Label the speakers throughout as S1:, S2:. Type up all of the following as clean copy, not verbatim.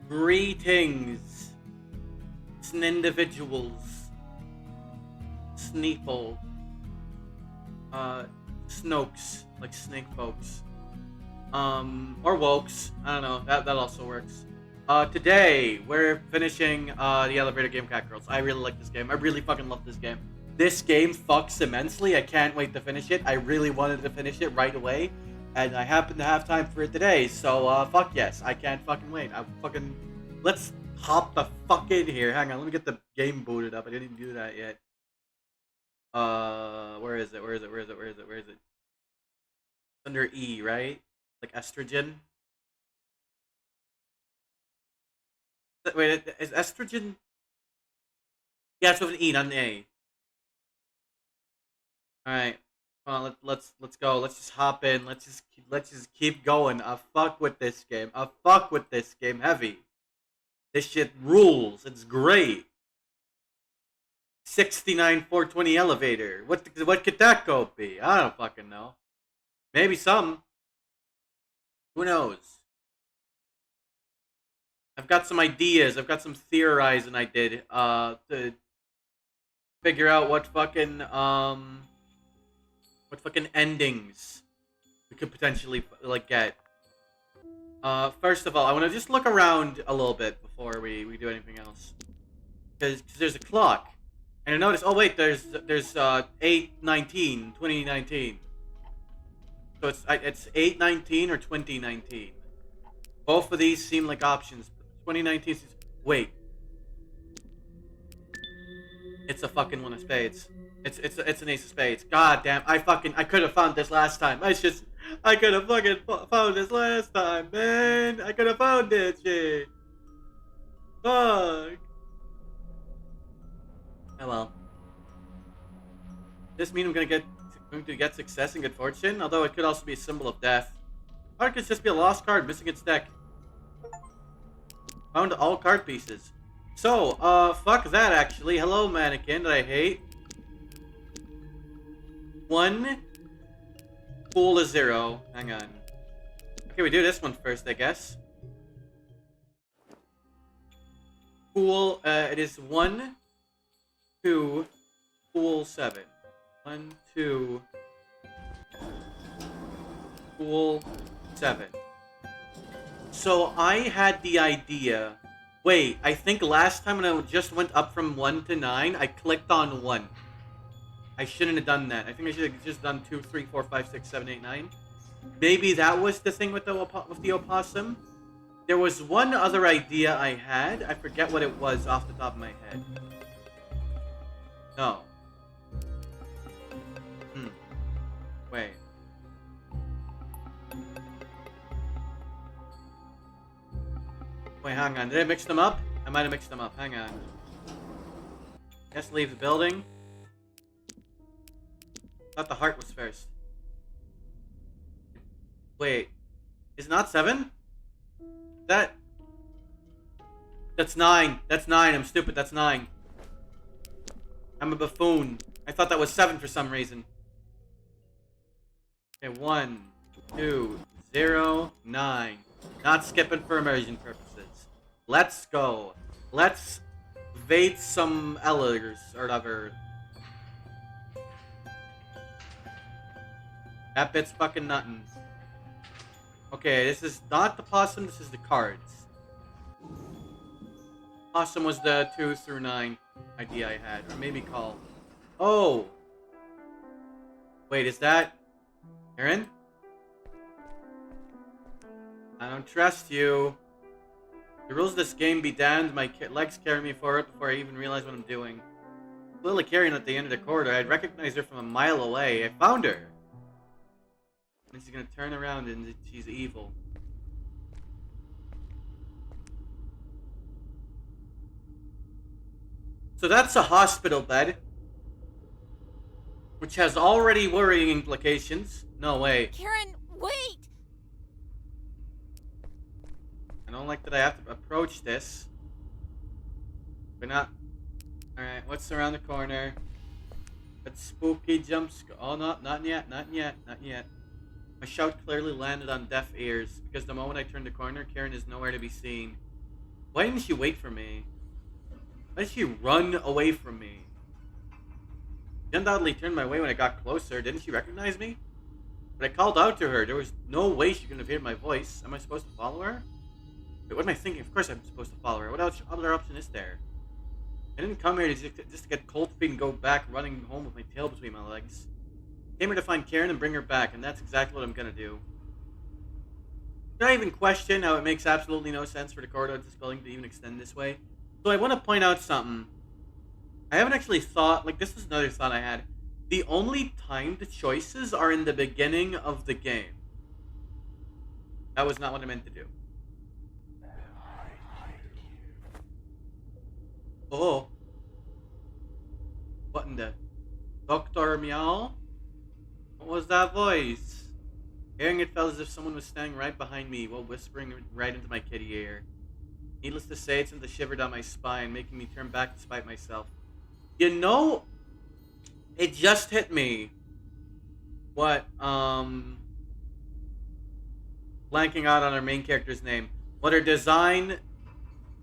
S1: Greetings, individuals, Sneeple, Snokes, like snake folks, or Wokes. I don't know. That also works. Today we're finishing the elevator game, Catgirls. I really like this game. I really fucking love this game. This game fucks immensely. I can't wait to finish it. I really wanted to finish it right away, and I happen to have time for it today. So fuck yes, I can't fucking wait. Let's hop the fuck in here. Hang on, let me get the game booted up. I didn't do that yet. Where is it? Where is it? Where is it? Where is it? Where is it? It's under E, right? Like estrogen. Wait, is estrogen? Yeah, it's with an E, not an A. All right. Let's go. Let's just hop in. Let's just keep going. I fuck with this game. I fuck with this game heavy. This shit rules. It's great. 69 420 elevator. What could that go be? I don't fucking know. Maybe some. Who knows? I've got some ideas. I've got some theorizing I did to figure out what fucking endings we could potentially like get. First of all, I want to just look around a little bit before we do anything else, because there's a clock, and I noticed. Oh wait, there's 8/19, 2019. So it's 8/19 or 2019. Both of these seem like options. 2019. Wait, it's a fucking one of spades. It's an ace of spades. God damn! I could have found this last time. I could have fucking found this last time, man. I could have found this shit. Fuck. Oh well. This mean I'm going to get success and good fortune, although it could also be a symbol of death. Or it could just be a lost card missing its deck. Found all card pieces. So, fuck that actually. Hello, mannequin that I hate. 1. Pool is 0. Hang on. Okay, we do this one first, I guess. Pool, it is 1, 2, pool 7. 1, 2, pool 7. So I had the idea. Wait, I think last time when I just went up from 1 to 9, I clicked on 1. I shouldn't have done that. I think I should have just done 2, 3, 4, 5, 6, 7, 8, 9. Maybe that was the thing with the opossum. There was one other idea I had. I forget what it was off the top of my head. No. Wait. Wait, hang on. Did I mix them up? I might have mixed them up. Hang on. Let's leave the building. Thought the heart was first. Wait. Is not 7? That's 9. That's 9. I'm stupid. That's 9. I'm a buffoon. I thought that was 7 for some reason. Okay, 1, 2, 0, 9. Not skipping for immersion purposes. Let's go. Let's vate some ellers or whatever. That bit's fucking nuttin'. Okay, this is not the possum, this is the cards. Possum was the 2 through 9 idea I had. Or maybe call. Oh! Wait, is that Aaron? I don't trust you. The rules of this game be damned. My legs carry me forward before I even realize what I'm doing. Lily carrying at the end of the corridor. I'd recognize her from a mile away. I found her. And she's gonna turn around and she's evil. So that's a hospital bed, which has already worrying implications. No way.
S2: Karen, wait!
S1: I don't like that I have to approach this. We're not. Alright, what's around the corner? That spooky jump scare. Oh, no, not yet, not yet, not yet. My shout clearly landed on deaf ears, because the moment I turned the corner, Karen is nowhere to be seen. Why didn't she wait for me? Why did she run away from me? She undoubtedly turned my way when I got closer. Didn't she recognize me? But I called out to her. There was no way she could have heard my voice. Am I supposed to follow her? Wait, what am I thinking? Of course I'm supposed to follow her. What else, other option is there? I didn't come here just to get cold feet and go back running home with my tail between my legs. I came here to find Karen and bring her back, and that's exactly what I'm gonna do. Should I even question how it makes absolutely no sense for the corridor of this building to even extend this way? So I want to point out something. I haven't actually thought, like, this was another thought I had. The only timed choices are in the beginning of the game. That was not what I meant to do. Oh. What in the... Dr. Meow? What was that voice? Hearing it felt as if someone was standing right behind me while whispering right into my kitty ear. Needless to say, it sent a shiver down my spine, making me turn back despite myself. You know, it just hit me. What, blanking out on our main character's name. What her design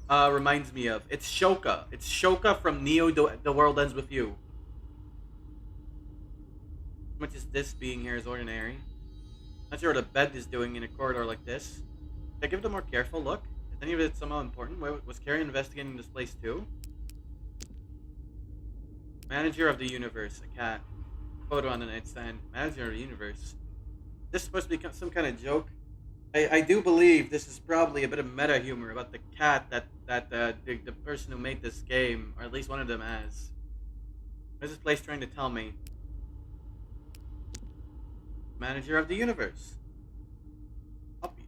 S1: reminds me of. It's Shoka. It's Shoka from Neo The World Ends With You. As much as this being here is ordinary. Not sure what a bed is doing in a corridor like this. Should I give it a more careful look? Is any of it somehow important? Was Carrie investigating this place too? Manager of the universe, a cat. Photo on the nightstand. Manager of the universe. This is supposed to be some kind of joke. I do believe this is probably a bit of meta humor about the cat that the person who made this game, or at least one of them, has. What is this place trying to tell me? Manager of the universe. Puppies.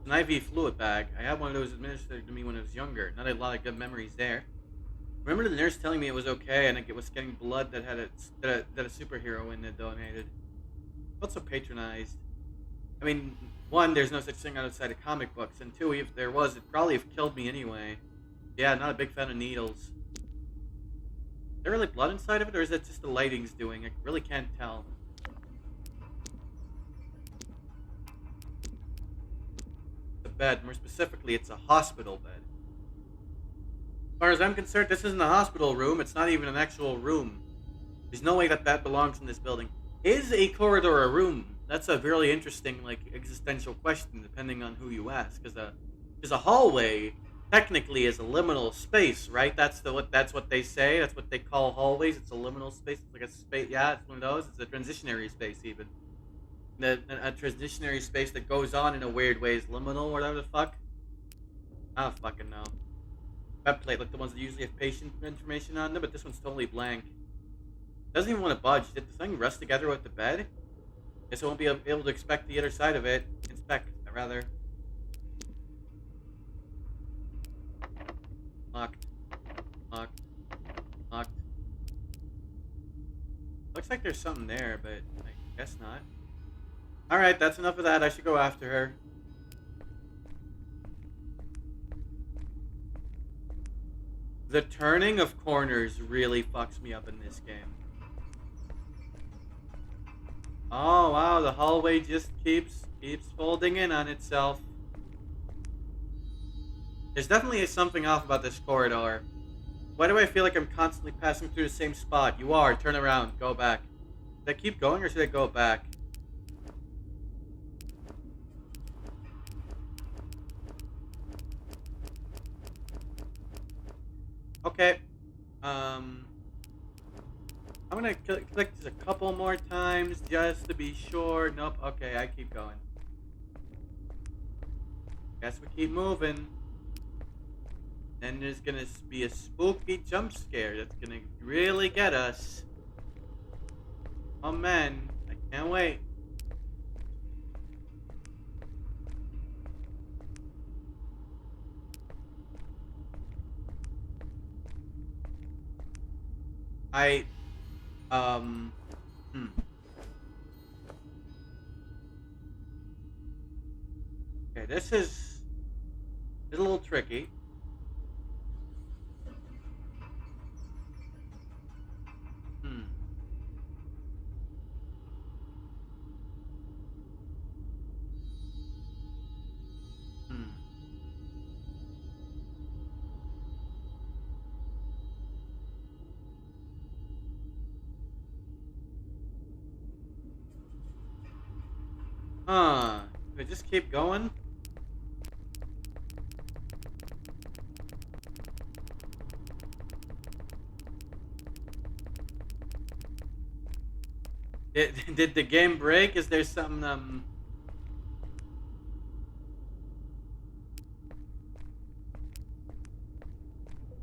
S1: An IV fluid bag. I had one of those administered to me when I was younger. Not a lot of good memories there. Remember the nurse telling me it was okay and it was getting blood that had that a superhero in it donated. Felt so patronized. I mean, one, there's no such thing outside of comic books, and two, if there was, it'd probably have killed me anyway. Yeah, not a big fan of needles. Is there really blood inside of it, or is that just the lighting's doing? I really can't tell. The bed, more specifically, it's a hospital bed. As far as I'm concerned, this isn't a hospital room. It's not even an actual room. There's no way that that belongs in this building. Is a corridor a room? That's a really interesting, like, existential question, depending on who you ask. Because a hallway technically is a liminal space, right? That's what they say. That's what they call hallways. It's a liminal space. It's like a space. Yeah, it's one of those. It's a transitionary space, even. A transitionary space that goes on in a weird way is liminal, whatever the fuck. I don't fucking know. Web plate, like the ones that usually have patient information on them, but this one's totally blank. Doesn't even want to budge. Did the thing rest together with the bed? Guess I won't be able to inspect the other side of it. Rather. Locked. Locked. Locked. Looks like there's something there, but I guess not. Alright, that's enough of that. I should go after her. The turning of corners really fucks me up in this game. Oh wow, the hallway just keeps folding in on itself. There's definitely something off about this corridor. Why do I feel like I'm constantly passing through the same spot? You are. Turn around. Go back. Should I keep going or should I go back? Okay. I'm gonna click this a couple more times just to be sure. Nope. Okay, I keep going. Guess we keep moving. Then there's gonna be a spooky jump scare that's gonna really get us. Oh man, I can't wait. I, um, hmm. Okay, this is a little tricky. Hmm. Huh. Do I just keep going? Did the game break? Is there something,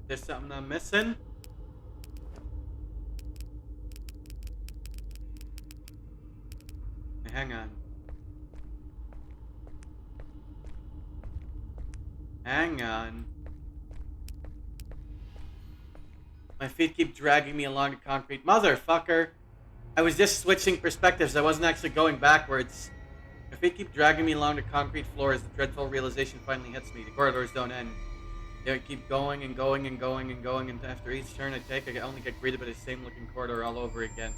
S1: there's something I'm missing? Hang on. Hang on. My feet keep dragging me along the concrete. Motherfucker! I was just switching perspectives. I wasn't actually going backwards. My feet keep dragging me along the concrete floor as the dreadful realization finally hits me. The corridors don't end. They keep going and going and going and going, and after each turn I take, I only get greeted by the same looking corridor all over again.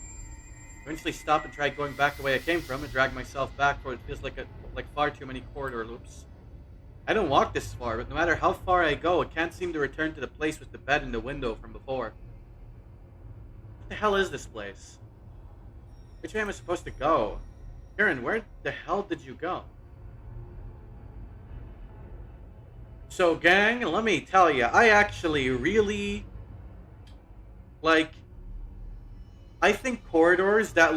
S1: Eventually stop and try going back the way I came from and drag myself back for it feels like far too many corridor loops. I don't walk this far, but no matter how far I go, I can't seem to return to the place with the bed and the window from before. What the hell is this place? Which way am I supposed to go? Karen, where the hell did you go? So, gang, let me tell you, I actually really like. I think corridors that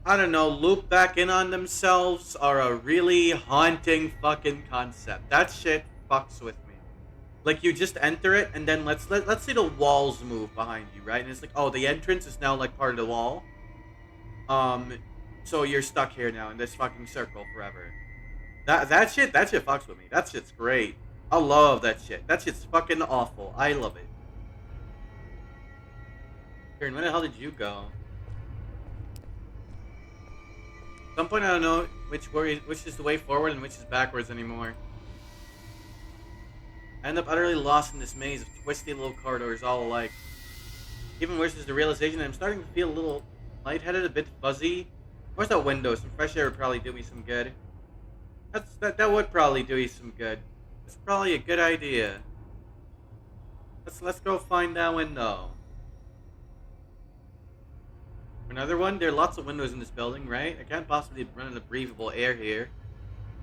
S1: I don't know, loop back in on themselves are a really haunting fucking concept. That shit fucks with me. Like, you just enter it, and then let's say the walls move behind you, right? And it's like, oh, the entrance is now like part of the wall. So you're stuck here now in this fucking circle forever. That shit fucks with me. That shit's great. I love that shit. That shit's fucking awful. I love it. Karen, where the hell did you go? At some point I don't know which is the way forward and which is backwards anymore. I end up utterly lost in this maze of twisty little corridors all alike. Even worse is the realization that I'm starting to feel a little lightheaded, a bit fuzzy. Where's that window? Some fresh air would probably do me some good. That would probably do you some good. It's probably a good idea. Let's go find that window. Another one? There are lots of windows in this building, right? I can't possibly run into breathable air here.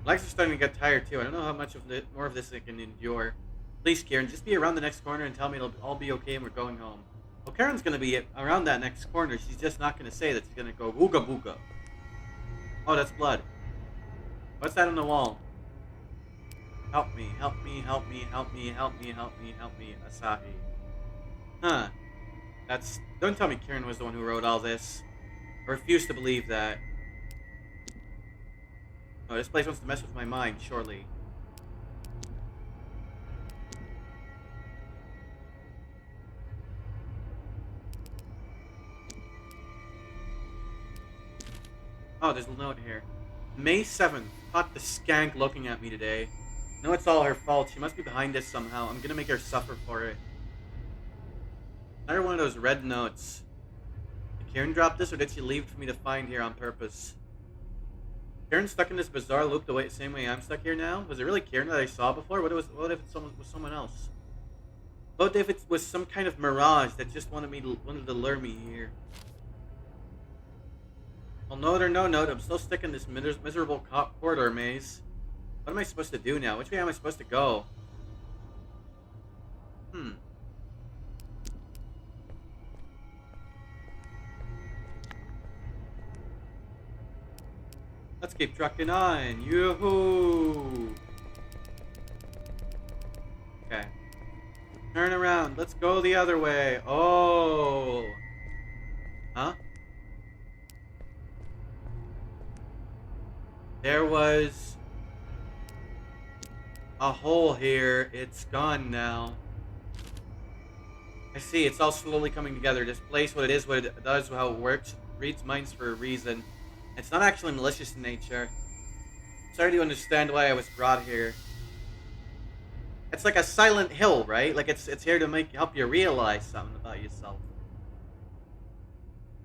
S1: Legs are starting to get tired too. I don't know how much more of this I can endure. Please, Kieran, just be around the next corner and tell me it'll all be okay and we're going home. Well, Karen's gonna be around that next corner. She's just not gonna say that she's gonna go ooga booga. Oh, that's blood. What's that on the wall? Help me, help me, help me, help me, help me, help me, help me, Asahi. Huh. Don't tell me Kieran was the one who wrote all this. I refuse to believe that. Oh, this place wants to mess with my mind, surely. Oh, there's a note here. May 7th. Caught the skank looking at me today. I know it's all her fault. She must be behind this somehow. I'm gonna make her suffer for it. Another one of those red notes. Did Karen drop this, or did she leave it for me to find here on purpose? Karen's stuck in this bizarre loop the same way I'm stuck here now? Was it really Karen that I saw before? What if it was someone else? What if it was some kind of mirage that just wanted to lure me here? Well, note or no note, I'm still stuck in this miserable corridor maze. What am I supposed to do now? Which way am I supposed to go? Let's keep trucking on. Yoo-hoo! Okay. Turn around. Let's go the other way. Oh! Huh? There was a hole here. It's gone now. I see. It's all slowly coming together. This place, what it does, how it works. It reads minds for a reason. It's not actually malicious in nature. I'm starting to understand why I was brought here. It's like a Silent Hill, right? Like it's here to help you realize something about yourself.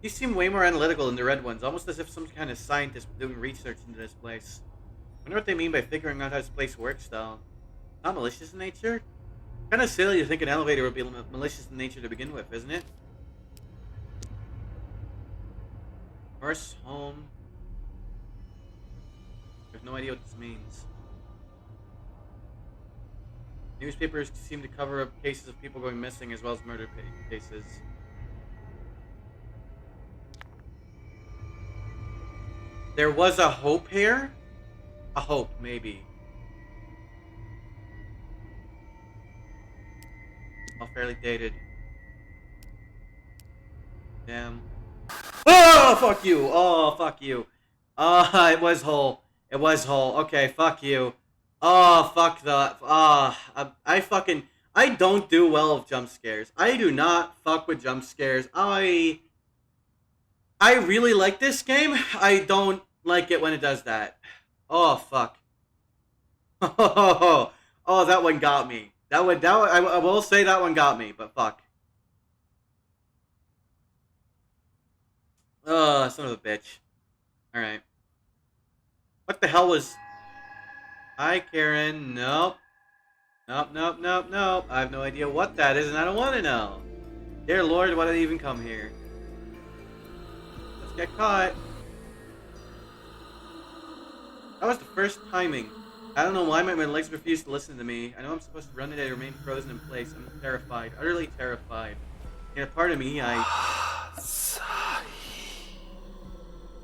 S1: You seem way more analytical than the red ones, almost as if some kind of scientist doing research into this place. I wonder what they mean by figuring out how this place works, though. Not malicious in nature? Kind of silly to think an elevator would be malicious in nature to begin with, isn't it? First home. I have no idea what this means. Newspapers seem to cover up cases of people going missing as well as murder cases. There was a hope here? A hope, maybe. All fairly dated. Damn. Oh, fuck you! Oh, fuck you. It was whole. It was whole. Okay, fuck you. Oh, fuck the. I fucking. I don't do well with jump scares. I do not fuck with jump scares. I really like this game. I don't like it when it does that. Oh, fuck. Oh, that one got me. That one, I will say that one got me, but fuck. Son of a bitch. Alright. What the hell was... Hi, Karen. Nope. Nope, nope, nope, nope. I have no idea what that is, and I don't want to know. Dear Lord, why did I even come here? Let's get caught. That was the first timing. I don't know why my legs refuse to listen to me. I know I'm supposed to run today to remain frozen in place. I'm terrified. Utterly terrified. In a part of me,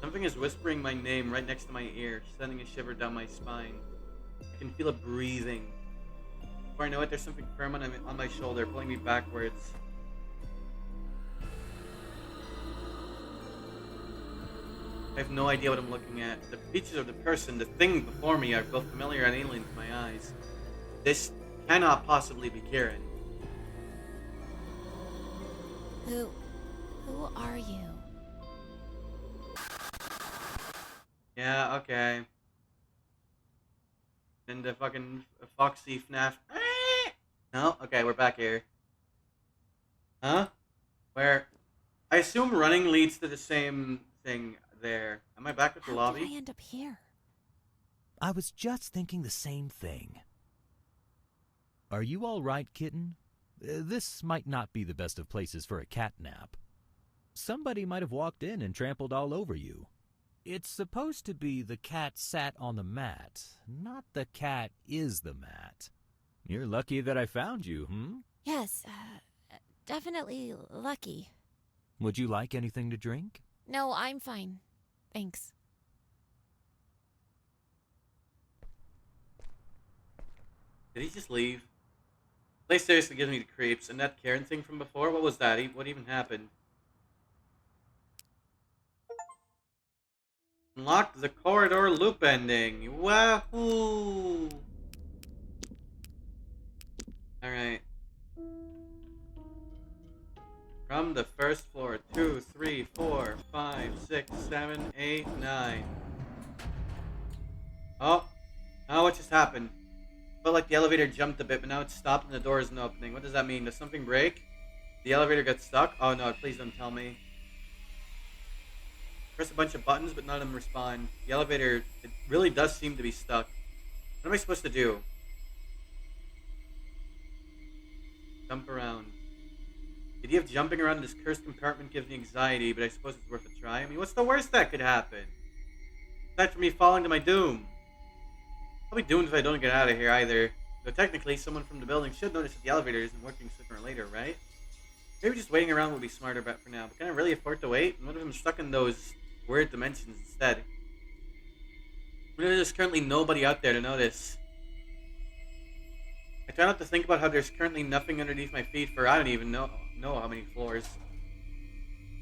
S1: Something is whispering my name right next to my ear, sending a shiver down my spine. I can feel it breathing. Before I know it, there's something firm on my shoulder, pulling me backwards. I have no idea what I'm looking at. The features of the person, the thing before me, are both familiar and alien to my eyes. This cannot possibly be Kieran.
S2: Who are you?
S1: Yeah, okay. And the fucking foxy FNAF. No? Okay, we're back here. Huh? Where? I assume running leads to the same thing there. Am I back with the lobby?
S2: How did I end up here?
S3: I was just thinking the same thing. Are you all right, kitten? This might not be the best of places for a cat nap. Somebody might have walked in and trampled all over you. It's supposed to be the cat sat on the mat, not the cat is the mat. You're lucky that I found you,
S2: Yes, definitely lucky.
S3: Would you like anything to drink?
S2: No, I'm fine. Thanks.
S1: Did he just leave? Place seriously gives me the creeps. And that Karen thing from before? What was that? What even happened? Unlocked the corridor loop ending. Wahoo! Alright. From the first floor. 2, 3, 4, 5, 6, 7, 8, 9. Oh. Oh, what just happened? Felt like the elevator jumped a bit, but now it's stopped and the door isn't opening. What does that mean? Does something break? The elevator got stuck? Oh no, please don't tell me. Press a bunch of buttons, but none of them respond. The elevator, it really does seem to be stuck. What am I supposed to do? Jump around. The idea of jumping around in this cursed compartment gives me anxiety, but I suppose it's worth a try. I mean, what's the worst that could happen? Aside from me falling to my doom. I'll be doomed if I don't get out of here either. Though technically, someone from the building should notice that the elevator isn't working sooner or later, right? Maybe just waiting around would be smarter bet for now, but can I really afford to wait? And what if I'm stuck in those weird dimensions instead? What if there's currently nobody out there to notice? I try not to think about how there's currently nothing underneath my feet for I don't even know how many floors.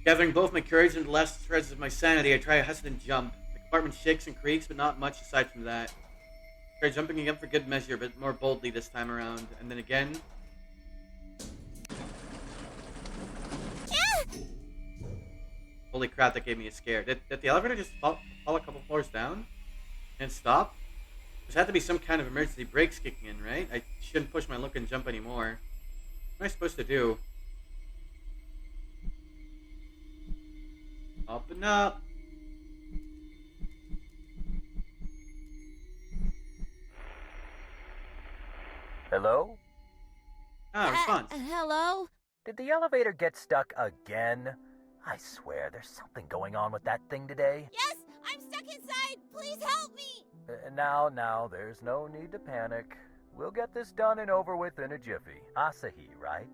S1: Gathering both my courage and the last threads of my sanity, I try a hesitant jump. The compartment shakes and creaks, but not much aside from that. I try jumping again for good measure, but more boldly this time around. And then again... Holy crap, that gave me a scare. Did the elevator just fall a couple floors down? And stop? There's had to be some kind of emergency brakes kicking in, right? I shouldn't push my look and jump anymore. What am I supposed to do? Up and up.
S4: Hello?
S1: Ah, response.
S2: Hello?
S4: Did the elevator get stuck again? I swear there's something going on with that thing today.
S2: Yes, I'm stuck inside. Please help me.
S4: Now, there's no need to panic. We'll get this done and over with in a jiffy. Asahi, right?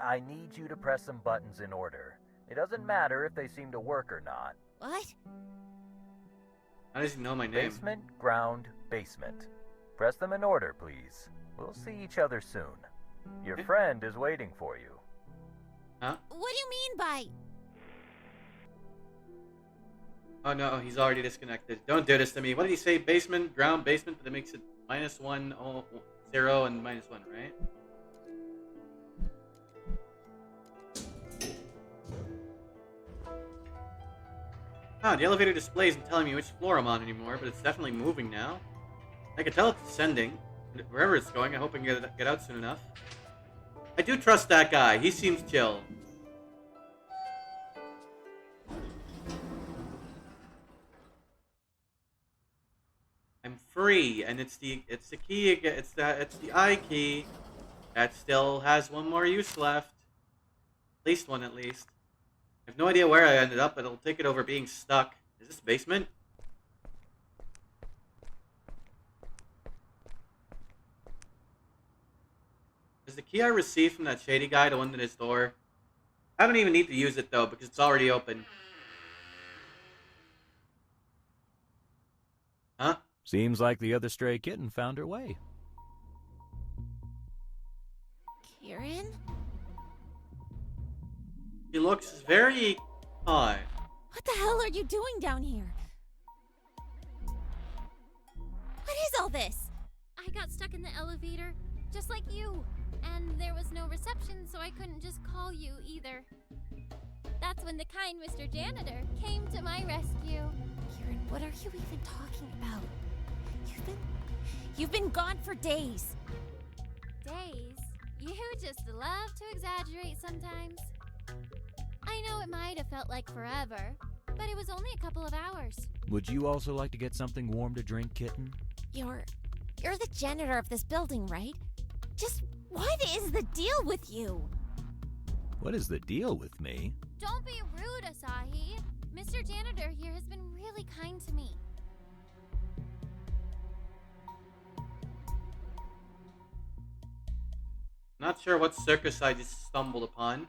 S4: I need you to press some buttons in order. It doesn't matter if they seem to work or not.
S2: What?
S1: How does he know my name?
S4: Basement, ground, basement. Press them in order, please. We'll see each other soon. Your friend is waiting for you.
S1: Huh?
S2: What do you mean by...
S1: Oh no, he's already disconnected. Don't do this to me. What did he say? Basement, ground, basement, but it makes it -1, 0, and -1, right? Ah, the elevator display isn't telling me which floor I'm on anymore, but it's definitely moving now. I can tell it's descending. Wherever it's going, I hope I can get out soon enough. I do trust that guy. He seems chill. I'm free, and it's the key again. It's the I key that still has one more use left. At least one, at least. I have no idea where I ended up, but I'll take it over being stuck. Is this the basement? Is the key I received from that shady guy the one in his door? I don't even need to use it though, because it's already open. Huh?
S3: Seems like the other stray kitten found her way.
S2: Kieran?
S1: She looks very odd.
S2: What the hell are you doing down here? What is all this?
S5: I got stuck in the elevator, just like you. And there was no reception, so I couldn't just call you either. That's when the kind Mr. Janitor came to my rescue.
S2: Kieran, what are you even talking about? You've been gone for days.
S5: Days? You just love to exaggerate sometimes. I know it might have felt like forever, but it was only a couple of hours.
S3: Would you also like to get something warm to drink, kitten?
S2: You're the janitor of this building, right? Just what is the deal with you?
S3: What is the deal with me?
S5: Don't be rude, Asahi. Mr. Janitor here has been really kind to me.
S1: Not sure what circus I just stumbled upon.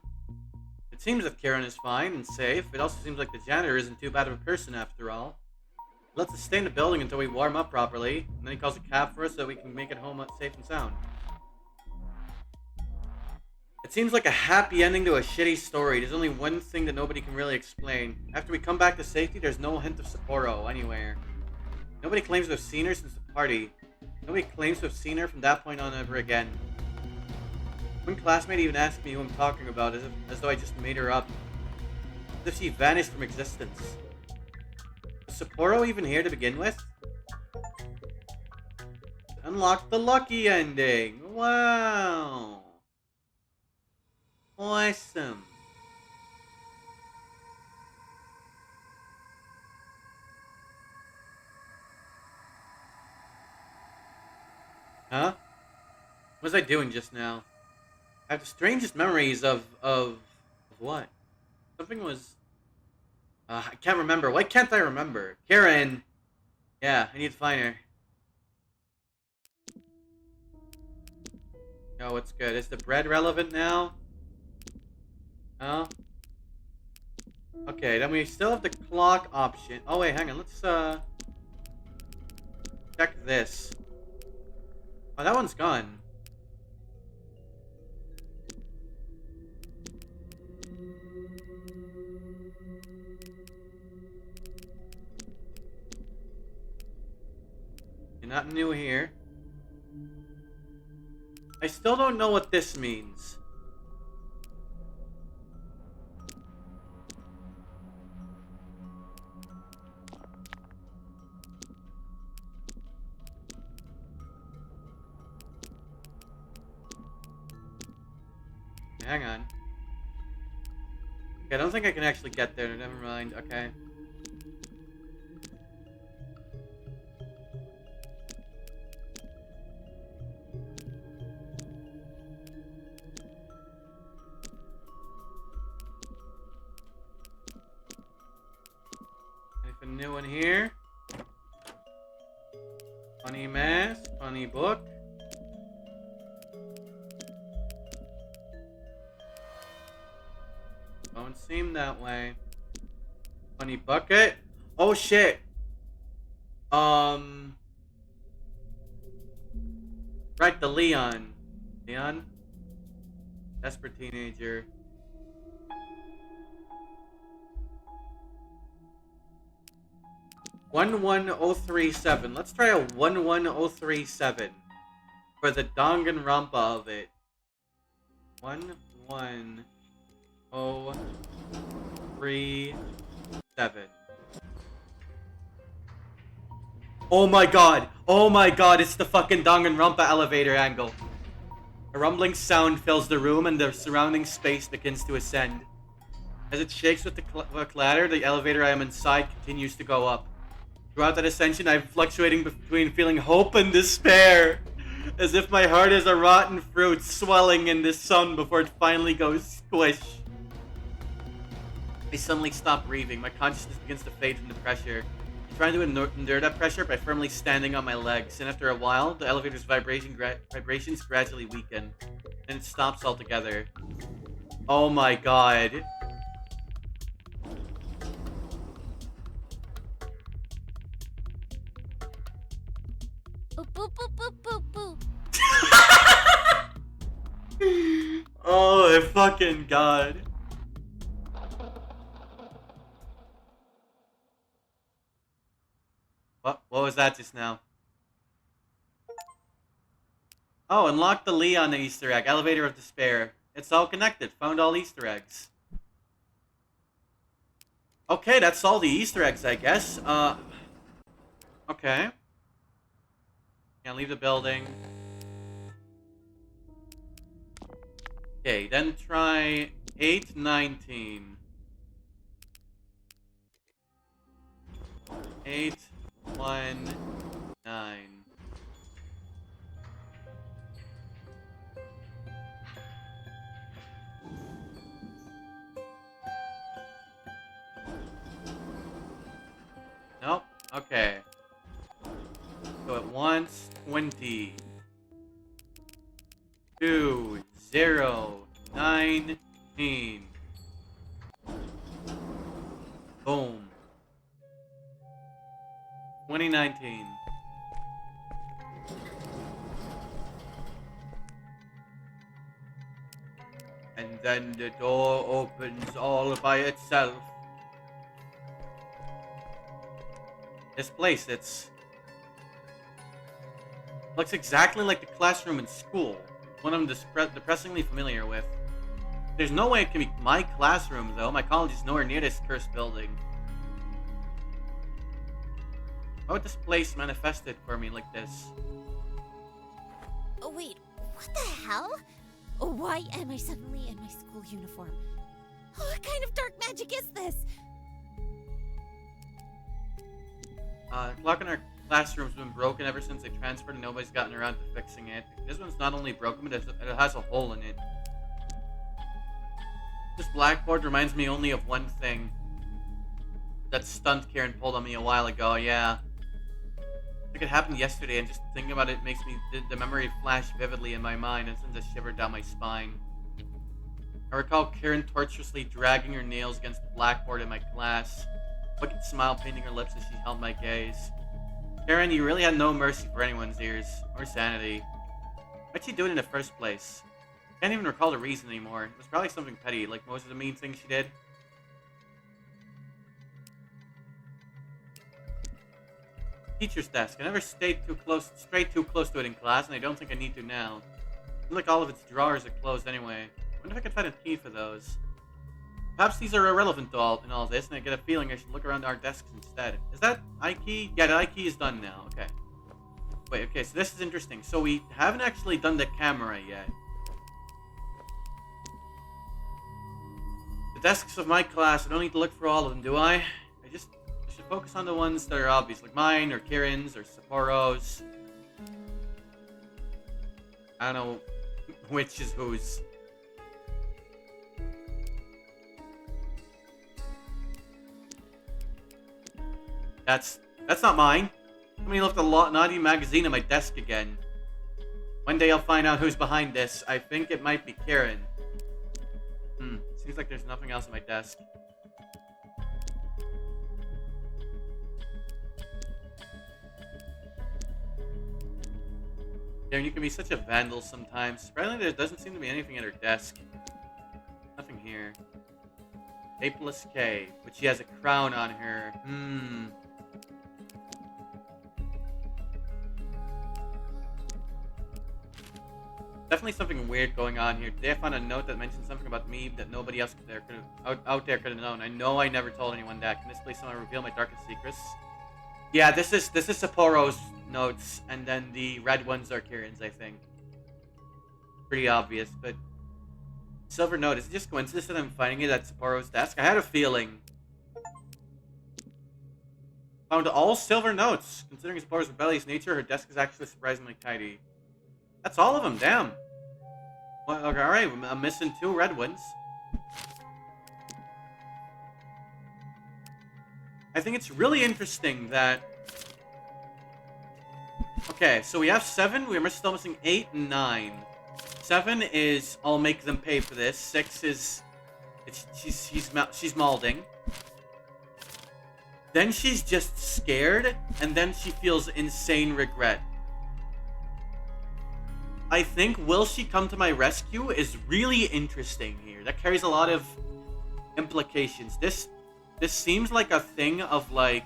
S1: It seems that Kieran is fine and safe. It also seems like the janitor isn't too bad of a person after all. He lets us stay in the building until we warm up properly, and then he calls a cab for us so that we can make it home safe and sound. It seems like a happy ending to a shitty story. There's only one thing that nobody can really explain. After we come back to safety, there's no hint of Sapporo anywhere. Nobody claims to have seen her since the party. Nobody claims to have seen her from that point on ever again. One classmate even asked me who I'm talking about, as though I just made her up. As if she vanished from existence. Was Sapporo even here to begin with? Unlock the lucky ending! Wow! Awesome! Huh? What was I doing just now? I have the strangest memories of what? Something was... I can't remember. Why can't I remember? Karen! Yeah, I need to find her. Oh, what's good? Is the bread relevant now? No? Okay, then we still have the clock option. Oh wait, hang on. Let's check this. Oh, that one's gone. Not new here. I still don't know what this means. Hang on. Okay, I don't think I can actually get there. Never mind. Okay. new one here. Funny mask, funny book. Don't seem that way. Funny bucket. Oh shit. Right, the Leon. Leon? Desperate teenager. $11037. Let's try a 11037 for the Danganronpa of it. 11037. Oh my god! Oh my god, it's the fucking Danganronpa elevator angle. A rumbling sound fills the room and the surrounding space begins to ascend. As it shakes with the clatter, the elevator I am inside continues to go up. Throughout that ascension, I'm fluctuating between feeling hope and despair. As if my heart is a rotten fruit swelling in the sun before it finally goes squish. I suddenly stop breathing. My consciousness begins to fade from the pressure. I'm trying to endure that pressure by firmly standing on my legs, and after a while, the elevator's vibrations gradually weaken, and it stops altogether. Oh my god.
S5: Boop, boop, boop, boop, boop, boop.
S1: Oh my fucking god. What was that just now? Oh, unlock the Leon Easter egg. Elevator of Despair. It's all connected. Found all Easter eggs. Okay, that's all the Easter eggs, I guess. Okay. Can't leave the building. Okay, then try 819. 819. Nope. Okay. So at once 20. 2019. Boom. 2019. And then the door opens all by itself. This place, looks exactly like the classroom in school. One I'm depressingly familiar with. There's no way it can be my classroom, though. My college is nowhere near this cursed building. Why would this place manifest it for me like this?
S2: Oh, wait, what the hell? Oh, why am I suddenly in my school uniform? Oh, what kind of dark magic is this?
S1: The clock in our classroom's been broken ever since they transferred and nobody's gotten around to fixing it. This one's not only broken, but it has a hole in it. This blackboard reminds me only of one thing. That stunt Karen pulled on me a while ago, yeah. I think it happened yesterday, and just thinking about it makes me the memory flash vividly in my mind and sends a shiver down my spine. I recall Karen tortuously dragging her nails against the blackboard in my class. A wicked smile painting her lips as she held my gaze. Karen, you really had no mercy for anyone's ears, or sanity. Why'd she do it in the first place? I can't even recall the reason anymore. It was probably something petty, like most of the mean things she did. Teacher's desk. I never strayed too close to it in class, and I don't think I need to now. I feel like all of its drawers are closed anyway. I wonder if I could find a key for those. Perhaps these are irrelevant in all this, and I get a feeling I should look around our desks instead. Is that I-key? Yeah, the I-key is done now. Okay. Wait, okay, so this is interesting. So we haven't actually done the camera yet. The desks of my class, I don't need to look for all of them, do I? I should focus on the ones that are obvious, like mine, or Kirin's, or Sapporo's. I don't know which is whose. That's not mine. Somebody left a naughty magazine on my desk again. One day I'll find out who's behind this. I think it might be Karen. Seems like there's nothing else on my desk. Karen, you can be such a vandal sometimes. Surprisingly, there doesn't seem to be anything at her desk. Nothing here. A plus K, but she has a crown on her. Definitely something weird going on here. Today I found a note that mentioned something about me that nobody else out there could have known. I know I never told anyone that. Can this place somehow reveal my darkest secrets? Yeah, this is Sapporo's notes, and then the red ones are Kieran's, I think. Pretty obvious, but silver note, is it just coincidence that I'm finding it at Sapporo's desk? I had a feeling. Found all silver notes. Considering Sapporo's rebellious nature, her desk is actually surprisingly tidy. That's all of them, damn. Well, okay, alright, I'm missing 2 red ones. I think it's really interesting that... Okay, so we have 7, we're still missing 8 and 9. 7 is, I'll make them pay for this. 6 is, she's molding. Then she's just scared, and then she feels insane regret. I think will she come to my rescue is really interesting here. That carries a lot of implications. This seems like a thing of like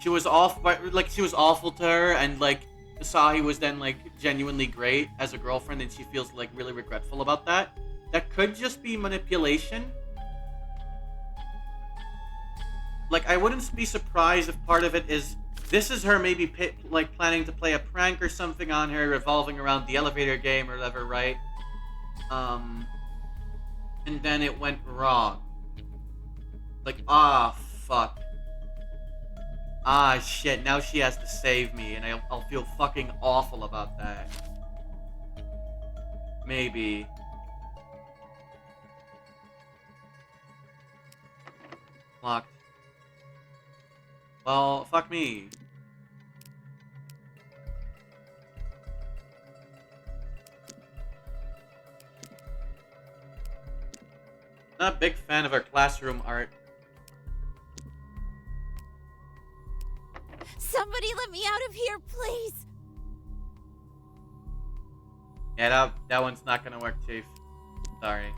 S1: she was awful to her, and like Asahi was then like genuinely great as a girlfriend, and she feels like really regretful about that. That could just be manipulation. Like, I wouldn't be surprised if part of it is this is her maybe planning to play a prank or something on her revolving around the elevator game or whatever, right? And then it went wrong. Like, fuck. Shit, now she has to save me, and I'll feel fucking awful about that. Maybe. Locked. Well, fuck me. Not a big fan of our classroom art.
S2: Somebody let me out of here, please!
S1: Yeah, that one's not gonna work, Chief. Sorry.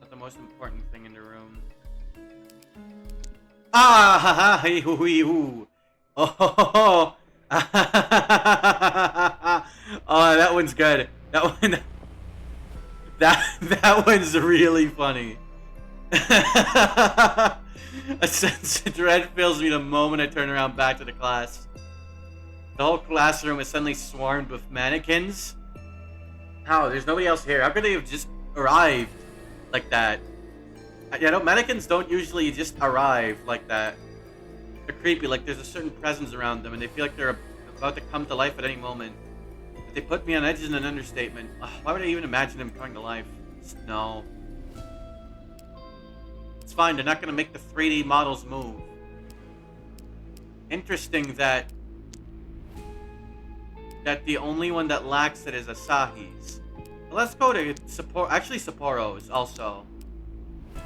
S1: Not the most important thing in the room. Ah ha ha hee hoo hee hoo. Oh ho ho ho. Oh, that one's good. That one. That one's really funny. A sense of dread fills me the moment I turn around back to the class. The whole classroom is suddenly swarmed with mannequins. How? There's nobody else here. How could they have just arrived like that? Yeah, no, mannequins don't usually just arrive like that. They're creepy, like there's a certain presence around them, and they feel like they're about to come to life at any moment. But they put me on edge is an understatement. Ugh, why would I even imagine them coming to life? Just no. It's fine, they're not going to make the 3D models move. Interesting that the only one that lacks it is Asahi's. Well, let's go to Sapporo's also.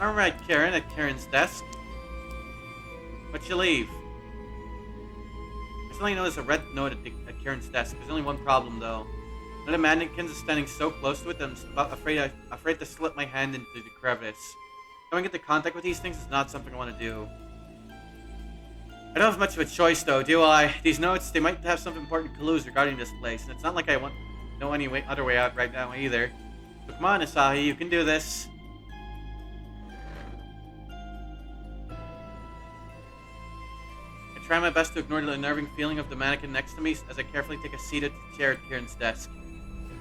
S1: Alright, Karen, at Karen's desk. What'd you leave? I suddenly noticed a red note at Karen's desk. There's only one problem, though. One of the mannequins is standing so close to it that I'm afraid to slip my hand into the crevice. Coming into contact with these things is not something I want to do. I don't have much of a choice, though, do I? These notes, they might have some important clues regarding this place, and it's not like I know any other way out right now either. So come on, Asahi, you can do this. I try my best to ignore the unnerving feeling of the mannequin next to me as I carefully take a seat at the chair at Kieran's desk.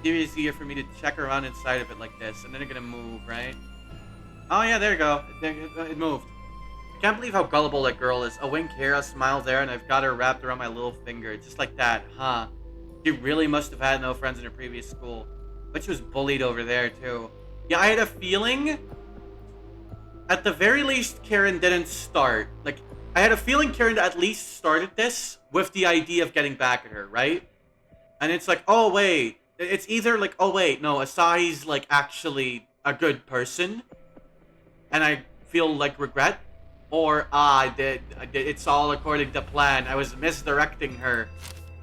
S1: It's easier for me to check around inside of it like this, and then it's gonna move, right? Oh yeah, there you go. It moved. Can't believe how gullible that girl is. A wink here, a smile there, and I've got her wrapped around my little finger. Just like that, huh? She really must have had no friends in her previous school. But she was bullied over there, too. Yeah, I had a feeling... At the very least, Karen didn't start. Like, I had a feeling Karen at least started this with the idea of getting back at her, right? And it's like, oh, wait. It's either like, oh, wait, no, Asahi's, like, actually a good person. And I feel, like, regret. Or, it's all according to plan. I was misdirecting her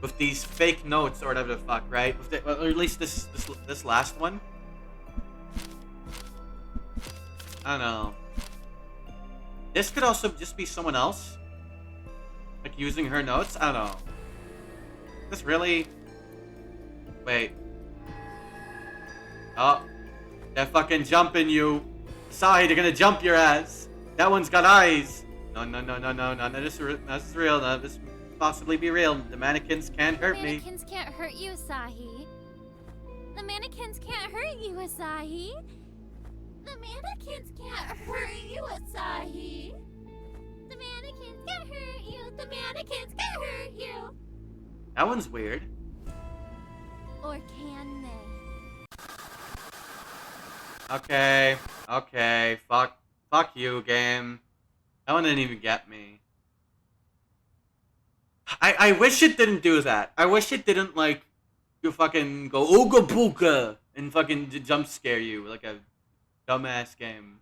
S1: with these fake notes or whatever the fuck, right? Or at least this last one. I don't know. This could also just be someone else. Like, using her notes? I don't know. This really... Wait. Oh. They're fucking jumping you. Sorry, they're gonna jump your ass. That one's got eyes. No. This is real. No, this possibly be real. The mannequins can't hurt me.
S5: The mannequins can't hurt you, Asahi. The mannequins can't hurt you, Asahi. The mannequins can't hurt you, Asahi. The mannequins can't hurt you. The mannequins can't hurt you.
S1: That one's weird.
S5: Or can they?
S1: Okay. Fuck you, game. That one didn't even get me. I wish it didn't do that. I wish it didn't, like, you fucking go ooga booga and fucking jump scare you like a dumbass game.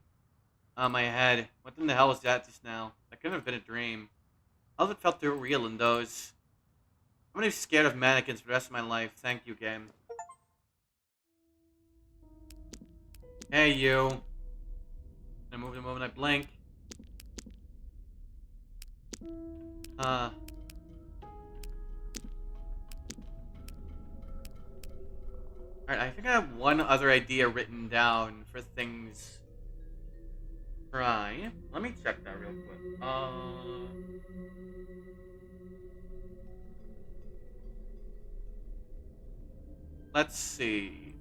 S1: Oh, my head. What in the hell was that just now? That couldn't have been a dream. All of it felt too real in those. I'm gonna be scared of mannequins for the rest of my life. Thank you, game. Hey, you. I move the moment I blink. Alright, I think I have one other idea written down for things. Try. Let me check that real quick. Let's see.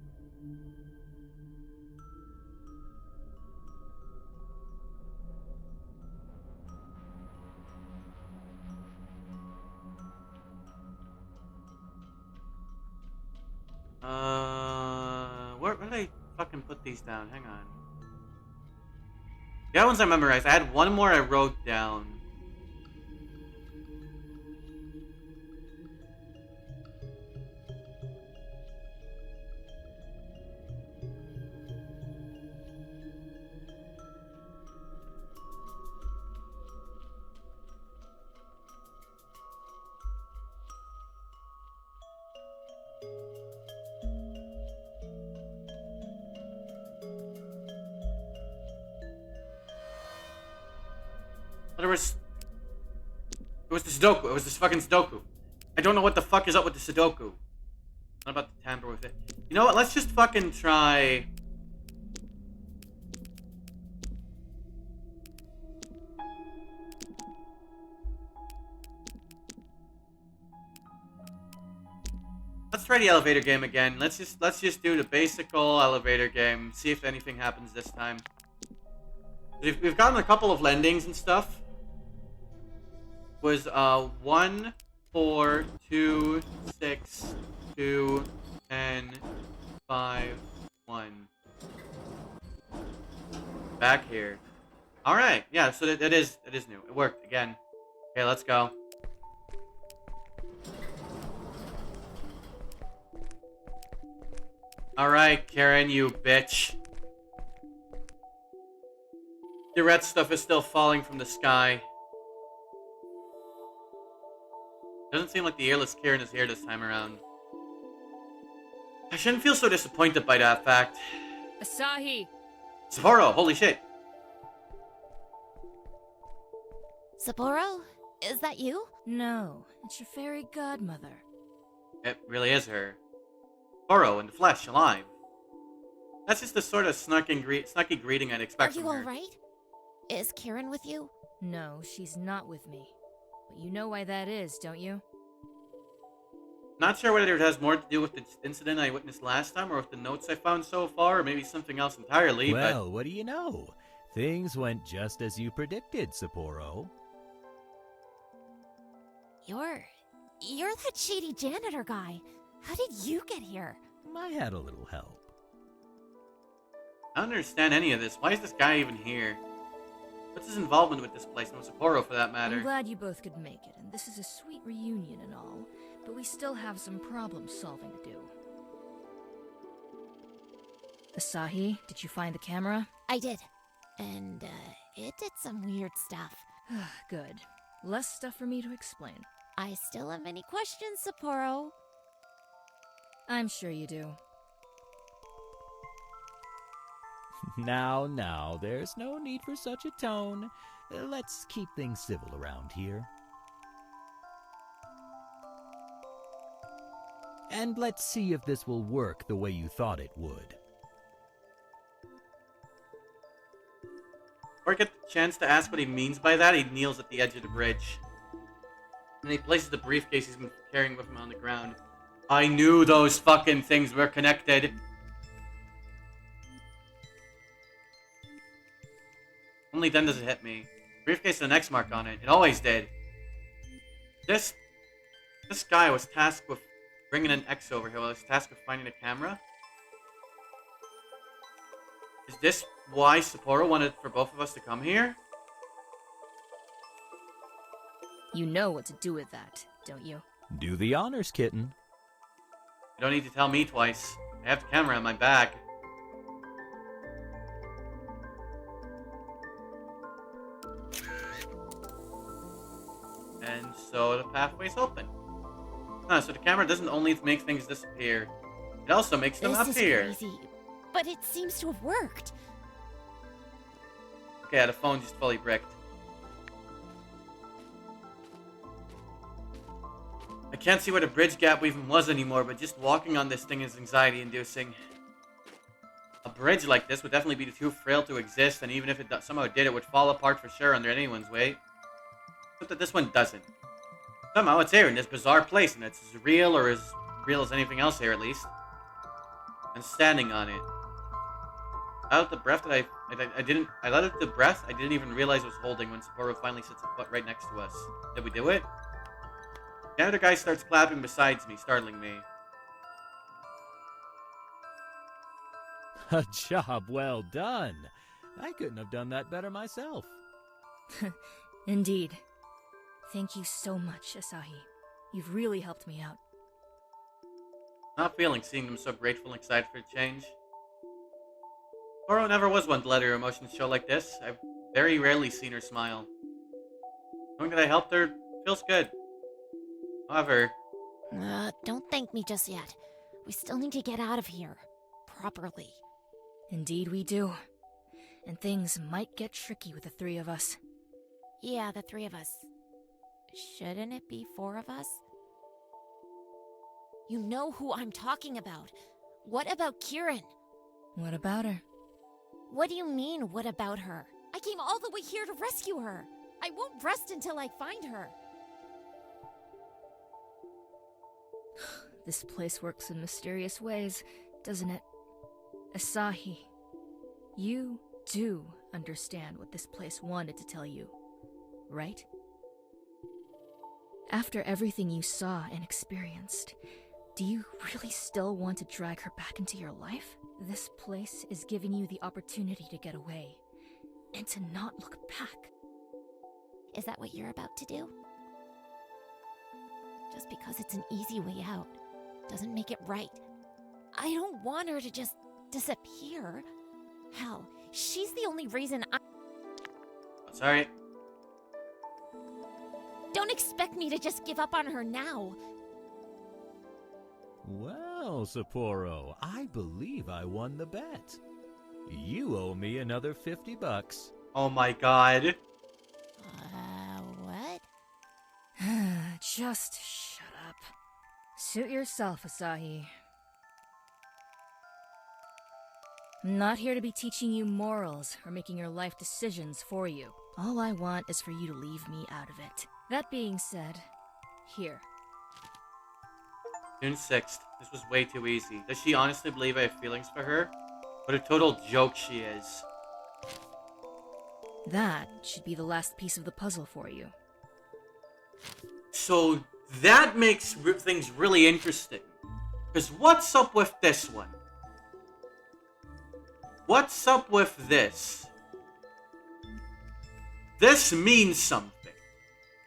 S1: Where did I fucking put these down? Hang on. The other ones I memorized. I had one more I wrote down. It was the Sudoku. It was this fucking Sudoku. I don't know what the fuck is up with the Sudoku. I'm not about to tamper with it. You know what? Let's just fucking try... Let's try the elevator game again. Let's just do the basic old elevator game. See if anything happens this time. We've gotten a couple of lendings and stuff. Was 1, 4, 2, 6, 2, 10, 5, 1. Back here. Alright, yeah, so it is new. It worked again. Okay, let's go. Alright, Karen, you bitch. The red stuff is still falling from the sky. Doesn't seem like the earless Karen is here this time around. I shouldn't feel so disappointed by that fact.
S6: Asahi!
S1: Sapporo, holy shit.
S2: Sapporo? Is that you?
S6: No, it's your fairy godmother.
S1: It really is her. Sapporo in the flesh, alive. That's just the sort of snarky greeting I'd expect
S2: Are you
S1: from her.
S2: alright? Is Karen with you?
S6: No, she's not with me. But you know why that is, don't you?
S1: Not sure whether it has more to do with the incident I witnessed last time or with the notes I found so far, or maybe something else entirely,
S3: Well, what do you know? Things went just as you predicted, Sapporo.
S2: You're that shady janitor guy. How did you get here?
S3: I had a little help.
S1: I don't understand any of this. Why is this guy even here? What's his involvement with this place, and with Sapporo for that matter?
S6: I'm glad you both could make it, and this is a sweet reunion and all, but we still have some problem solving to do. Asahi, did you find the camera?
S2: I did. And, it did some weird stuff.
S6: Good. Less stuff for me to explain.
S2: I still have many questions, Sapporo.
S6: I'm sure you do.
S3: Now, there's no need for such a tone. Let's keep things civil around here. And let's see if this will work the way you thought it would.
S1: Before I get the chance to ask what he means by that, he kneels at the edge of the bridge. And he places the briefcase he's been carrying with him on the ground. I knew those fucking things were connected. Only then does it hit me. Briefcase with an X mark on it. It always did. This guy was tasked with bringing an X over here. Well, he was tasked with finding a camera. Is this why Sapporo wanted for both of us to come here?
S6: You know what to do with that, don't you?
S3: Do the honors, kitten.
S1: You don't need to tell me twice. I have the camera in my bag. And so the pathway's open. Huh, so the camera doesn't only make things disappear, it also makes them
S2: This is
S1: appear.
S2: crazy, but it seems to have worked.
S1: Okay, the phone just fully bricked. I can't see where the bridge gap even was anymore, but just walking on this thing is anxiety-inducing. A bridge like this would definitely be too frail to exist, and even if it somehow did, it would fall apart for sure under anyone's weight. Except that this one doesn't. Somehow it's here in this bizarre place, and it's as real as anything else here, at least. And standing on it. I let out the breath that I let out the breath I didn't even realize I was holding when Sapporo finally sits a foot right next to us. Did we do it? The other guy starts clapping beside me, startling me.
S3: A job well done. I couldn't have done that better myself.
S6: Indeed. Thank you so much, Asahi. You've really helped me out.
S1: Not feeling seeing them so grateful and excited for change. Sapporo never was one to let her emotions show like this. I've very rarely seen her smile. Knowing that I helped her feels good. However...
S2: Don't thank me just yet. We still need to get out of here. Properly.
S6: Indeed we do. And things might get tricky with the three of us.
S2: Yeah, the three of us. Shouldn't it be four of us? You know who I'm talking about. What about Kieran?
S6: What about her?
S2: What do you mean, what about her? I came all the way here to rescue her. I won't rest until I find her.
S6: This place works in mysterious ways, doesn't it? Asahi, you do understand what this place wanted to tell you, right? After everything you saw and experienced, do you really still want to drag her back into your life? This place is giving you the opportunity to get away, and to not look back.
S2: Is that what you're about to do? Just because it's an easy way out doesn't make it right. I don't want her to just disappear. Hell, she's the only reason I...
S1: Sorry.
S2: Don't expect me to just give up on her now.
S3: Well, Sapporo, I believe I won the bet. You owe me another $50.
S1: Oh my god.
S2: What?
S6: Just shut up. Suit yourself, Asahi. I'm not here to be teaching you morals or making your life decisions for you. All I want is for you to leave me out of it. That being said, here.
S1: June 6th. This was way too easy. Does she honestly believe I have feelings for her? What a total joke she is.
S6: That should be the last piece of the puzzle for you.
S1: So that makes things really interesting. Because what's up with this one? What's up with this? This means something.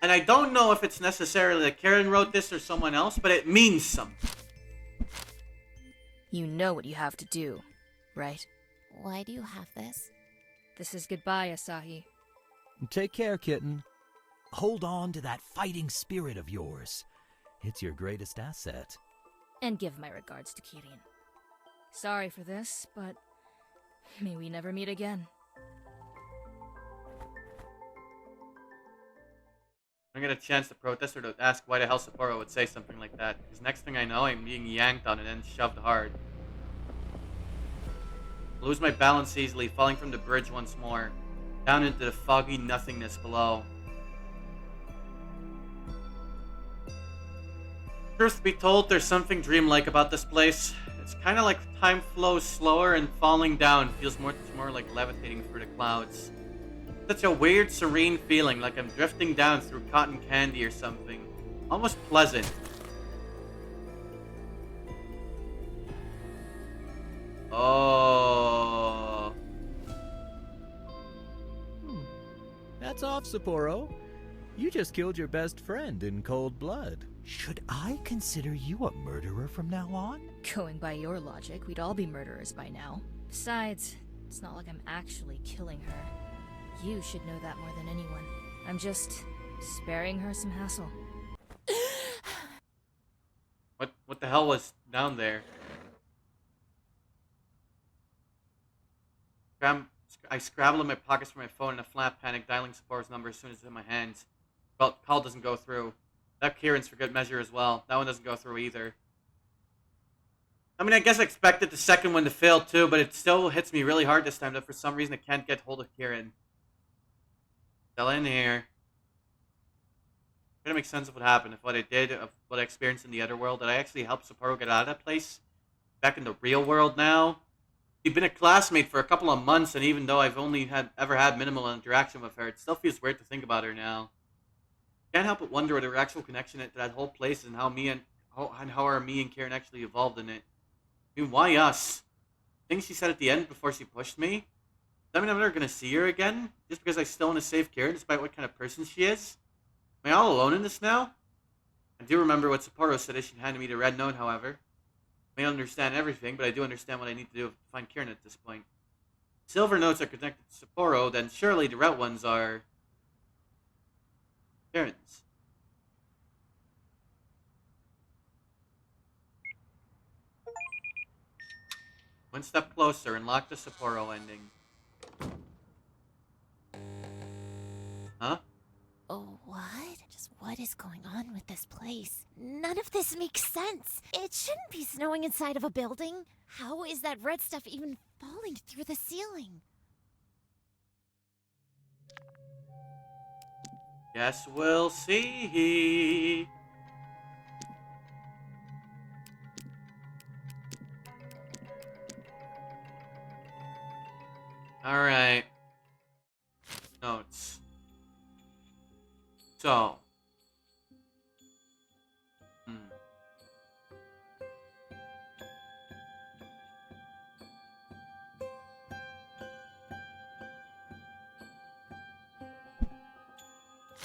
S1: And I don't know if it's necessarily that Karen wrote this or someone else, but it means something.
S6: You know what you have to do, right?
S2: Why do you have this?
S6: This is goodbye, Asahi.
S3: Take care, kitten. Hold on to that fighting spirit of yours. It's your greatest asset.
S6: And give my regards to Kirin. Sorry for this, but may we never meet again.
S1: I get a chance to protest or to ask why the hell Sapporo would say something like that. Because next thing I know, I'm being yanked on and then shoved hard. Lose my balance easily, falling from the bridge once more. Down into the foggy nothingness below. Truth be told, there's something dreamlike about this place. It's kind of like time flows slower and falling down feels more like levitating through the clouds. Such a weird, serene feeling, like I'm drifting down through cotton candy or something. Almost pleasant. Oh.
S3: That's off, Sapporo. You just killed your best friend in cold blood. Should I consider you a murderer from now on?
S6: Going by your logic, we'd all be murderers by now. Besides, it's not like I'm actually killing her. You should know that more than anyone. I'm just sparing her some hassle.
S1: What the hell was down there? I scrabble in my pockets for my phone in a flat panic, dialing Sapporo's number as soon as it's in my hands. Well, call doesn't go through. That Kieran's for good measure as well. That one doesn't go through either. I mean, I guess I expected the second one to fail too, but it still hits me really hard this time that for some reason I can't get hold of Kieran. Still in here. Trying to make sense of what happened, of what I did, of what I experienced in the other world, that I actually helped Sapporo get out of that place. Back in the real world now. She'd been a classmate for a couple of months, and even though I've only ever had minimal interaction with her, it still feels weird to think about her now. Can't help but wonder what her actual connection to that whole place is and how me and Karen actually evolved in it. I mean, why us? Things she said at the end before she pushed me? Does that mean I'm never gonna see her again? Just because I still want to save Karen despite what kind of person she is? Am I all alone in this now? I do remember what Sapporo said as she handed me the red note, however. I may not understand everything, but I do understand what I need to do to find Karen at this point. Silver notes are connected to Sapporo, then surely the red ones are Karen's. One step closer, unlock the Sapporo ending. Huh?
S2: Oh, what? Just what is going on with this place? None of this makes sense. It shouldn't be snowing inside of a building. How is that red stuff even falling through the ceiling?
S1: Guess we'll see. Alright. Notes. So.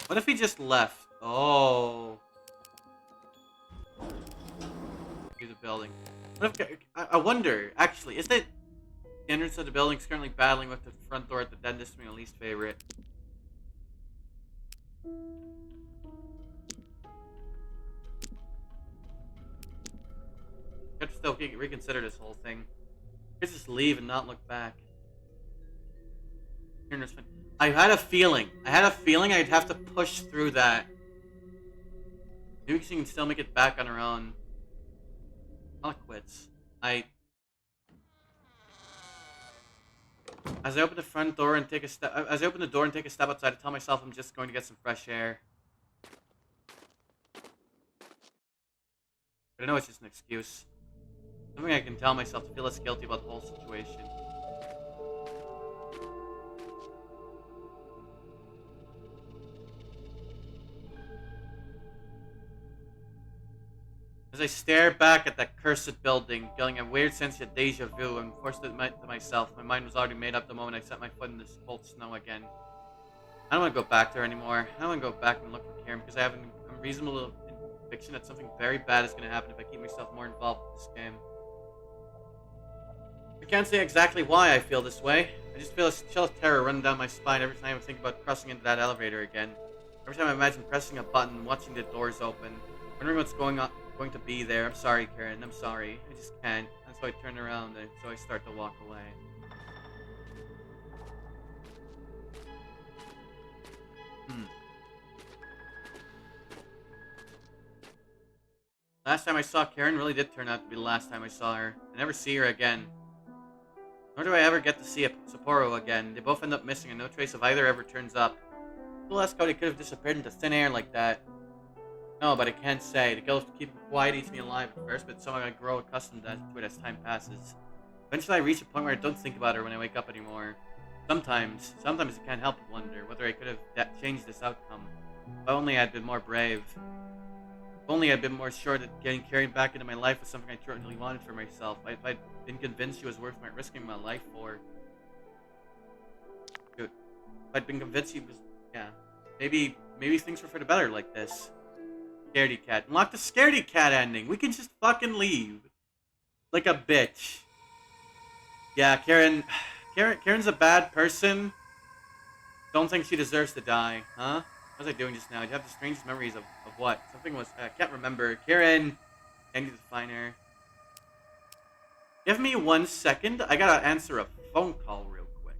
S1: What if he just left? Oh. Through the building. What if, I wonder, actually, is it the entrance of the building is currently battling with the front door at the dentist, my least favorite? I have to still reconsider this whole thing. I just leave and not look back. I had a feeling. I'd have to push through that. Maybe she can still make it back on her own. Not quits. As I open the front door and take a step, outside, I tell myself I'm just going to get some fresh air. But I know it's just an excuse. Something I can tell myself to feel less guilty about the whole situation. As I stare back at that cursed building, feeling a weird sense of deja vu, I'm forced to admit to myself, my mind was already made up the moment I set my foot in this cold snow again. I don't want to go back there anymore. I don't want to go back and look for Karen because I have an unreasonable conviction that something very bad is going to happen if I keep myself more involved with this game. I can't say exactly why I feel this way. I just feel a chill of terror running down my spine every time I think about crossing into that elevator again. Every time I imagine pressing a button, watching the doors open, wondering what's going to be there. I'm sorry, Karen. I'm sorry. I just can't. And so I turn around and so I start to walk away. Last time I saw Karen really did turn out to be the last time I saw her. I never see her again. Nor do I ever get to see Sapporo again. They both end up missing and no trace of either ever turns up. Who else could have disappeared into thin air like that? No, but I can't say. The guilt of keeping quiet eats me alive at first, but somehow I grow accustomed to it as time passes. Eventually I reach a point where I don't think about her when I wake up anymore. Sometimes I can't help but wonder whether I could have changed this outcome. If only I had been more brave. If only I'd been more sure that getting Karen back into my life was something I truly wanted for myself. If I'd been convinced she was worth risking my life for. Dude, if I'd been convinced she was, yeah. Maybe things were for the better like this. Scaredy cat. Unlock the scaredy cat ending. We can just fucking leave. Like a bitch. Yeah, Karen's a bad person. Don't think she deserves to die, huh? What was I doing just now? I have the strangest memories of what? Something was... I can't remember. Karen. I need to find her. Give me 1 second. I gotta answer a phone call real quick.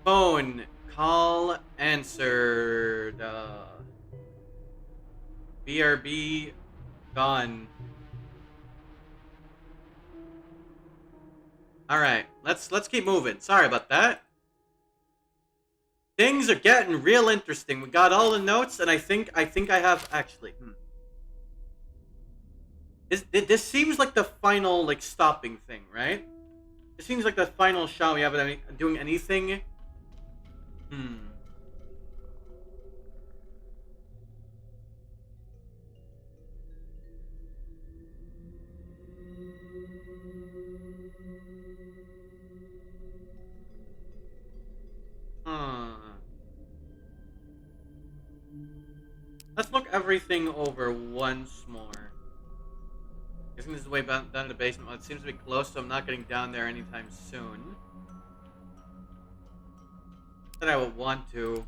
S1: Phone call answered. BRB gone. All right, let's keep moving. Sorry about that. Things are getting real interesting. We got all the notes, and I think I have actually. This seems like the final like stopping thing, right? It seems like the final shot. We haven't doing anything. Let's look everything over once more. Guessing this is the way down to the basement. Well, it seems to be close, so I'm not getting down there anytime soon. That I would want to.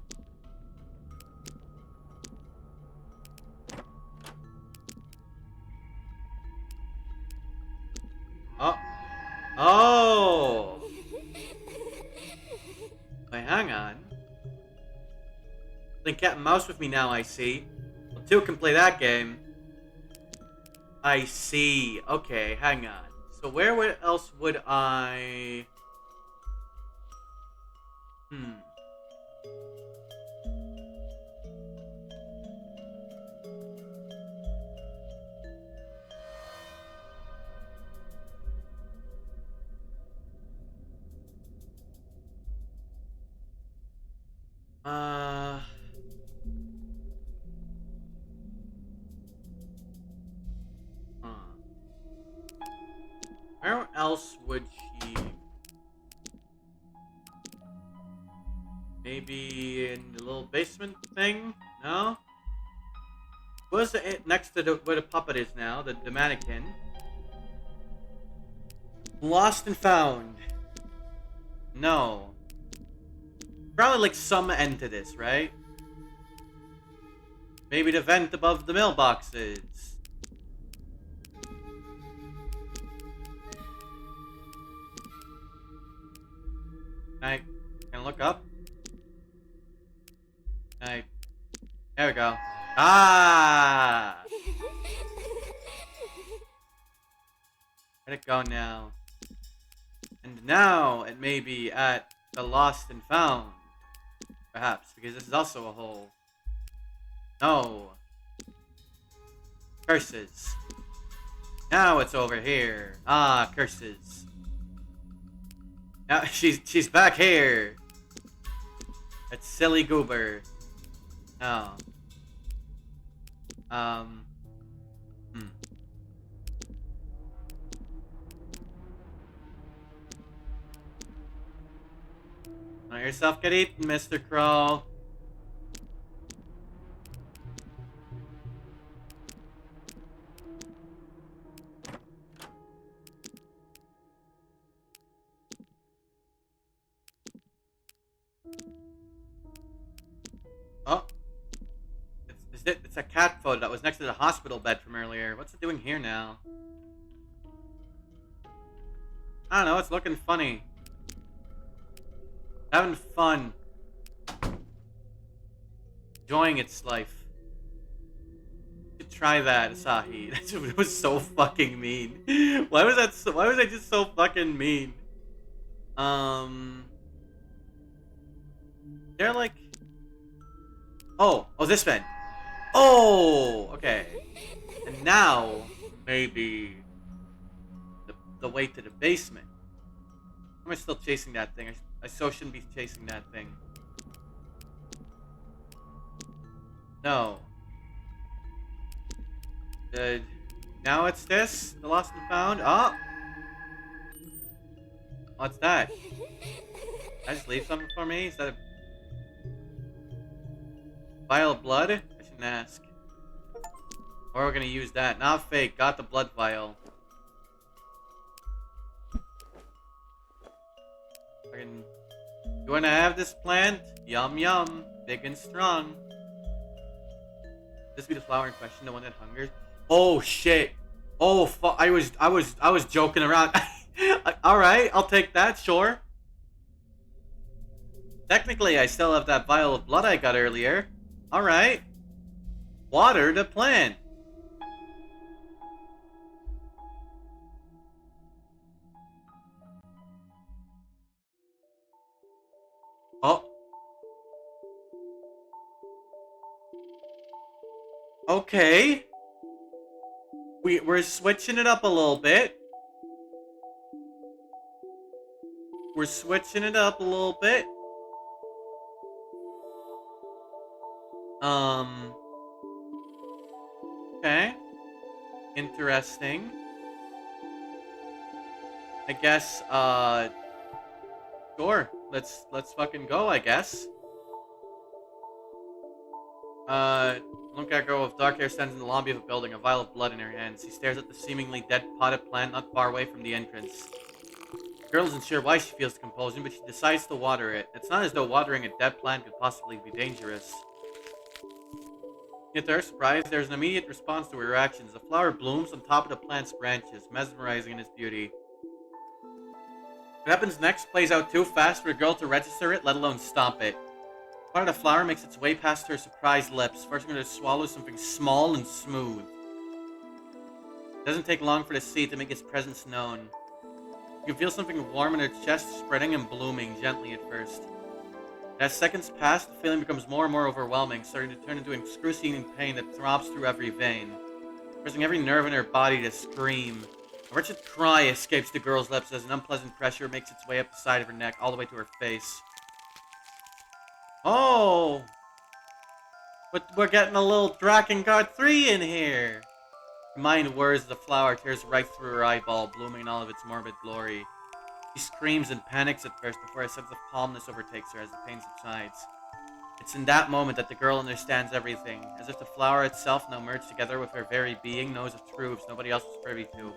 S1: Oh. Oh! Wait, hang on. Playing cat and mouse with me now, I see. Well, two can play that game. I see. Okay, hang on. So where else would I... Where else would she... Maybe in the little basement thing? No? Where's it next to where the puppet is now? The mannequin. Lost and found. No. Probably like some end to this, right? Maybe the vent above the mailboxes. Can I look up? There we go. Ah! Where'd it go now? And now it may be at the lost and found. Perhaps, because this is also a hole. No. Curses. Now it's over here. Ah, curses. Now she's back here. That silly goober. No. Let yourself get eaten, Mr. Crow. Oh. It's a cat photo that was next to the hospital bed from earlier. What's it doing here now? I don't know, it's looking funny. Having fun. Enjoying its life. You should try that, Asahi. That was so fucking mean. Why was that just so fucking mean? They're like... Oh, this bed. Oh, okay. And now, maybe the way to the basement. Am I still chasing that thing? I so shouldn't be chasing that thing. No. Good. Now it's this? The lost and found? Oh! What's that? Did I just leave something for me? Is that a vial of blood? I shouldn't ask. Or we're gonna use that. Not fake. Got the blood vial. You wanna have this plant? Yum yum. Big and strong. This be the flower in question, the one that hungers? Oh shit. Oh fuck. I was joking around. Alright, I'll take that, sure. Technically, I still have that vial of blood I got earlier. Alright. Water the plant. Oh. Okay. We're switching it up a little bit. We're switching it up a little bit. Okay. Interesting. I guess, sure. Let's fucking go, I guess. Lone cat girl with dark hair stands in the lobby of a building, a vial of blood in her hands. She stares at the seemingly dead potted plant not far away from the entrance. The girl isn't sure why she feels the compulsion, but she decides to water it. It's not as though watering a dead plant could possibly be dangerous. Yet to her surprise, there's an immediate response to her actions. The flower blooms on top of the plant's branches, mesmerizing in its beauty. What happens next plays out too fast for the girl to register it, let alone stop it. Part of the flower makes its way past her surprised lips, forcing her to swallow something small and smooth. It doesn't take long for the seed to make its presence known. You can feel something warm in her chest, spreading and blooming gently at first. As seconds pass, the feeling becomes more and more overwhelming, starting to turn into excruciating pain that throbs through every vein, pressing every nerve in her body to scream. A wretched cry escapes the girl's lips as an unpleasant pressure makes its way up the side of her neck, all the way to her face. Oh! But we're getting a little Drakengard 3 in here! Her mind whirs as the flower tears right through her eyeball, blooming in all of its morbid glory. She screams and panics at first before a sense of calmness overtakes her as the pain subsides. It's in that moment that the girl understands everything, as if the flower itself, now merged together with her very being, knows of truths nobody else is privy to.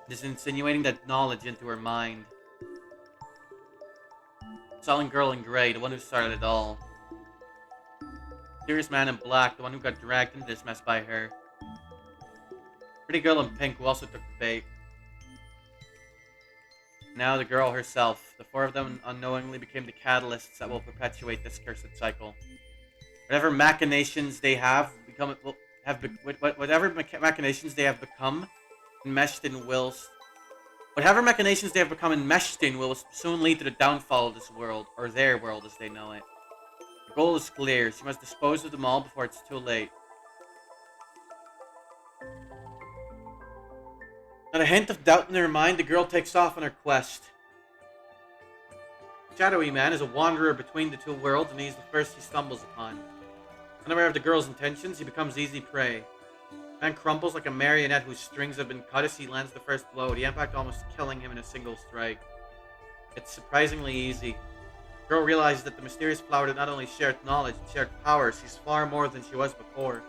S1: It is insinuating that knowledge into her mind. The solemn girl in grey, the one who started it all. The serious man in black, the one who got dragged into this mess by her. Pretty girl in pink, who also took the bait. Now the girl herself. The four of them unknowingly became the catalysts that will perpetuate this cursed cycle. Whatever machinations they have become, whatever machinations they have become, enmeshed in wills. Whatever machinations they have become enmeshed in will soon lead to the downfall of this world, or their world as they know it. The goal is clear. She must dispose of them all before it's too late. Not a hint of doubt in her mind, the girl takes off on her quest. The shadowy man is a wanderer between the two worlds, and he's the first he stumbles upon. Unaware of the girl's intentions, he becomes easy prey. The man crumbles like a marionette whose strings have been cut as he lands the first blow, the impact almost killing him in a single strike. It's surprisingly easy. The girl realizes that the mysterious flower did not only share knowledge, it shared power. She's far more than she was before.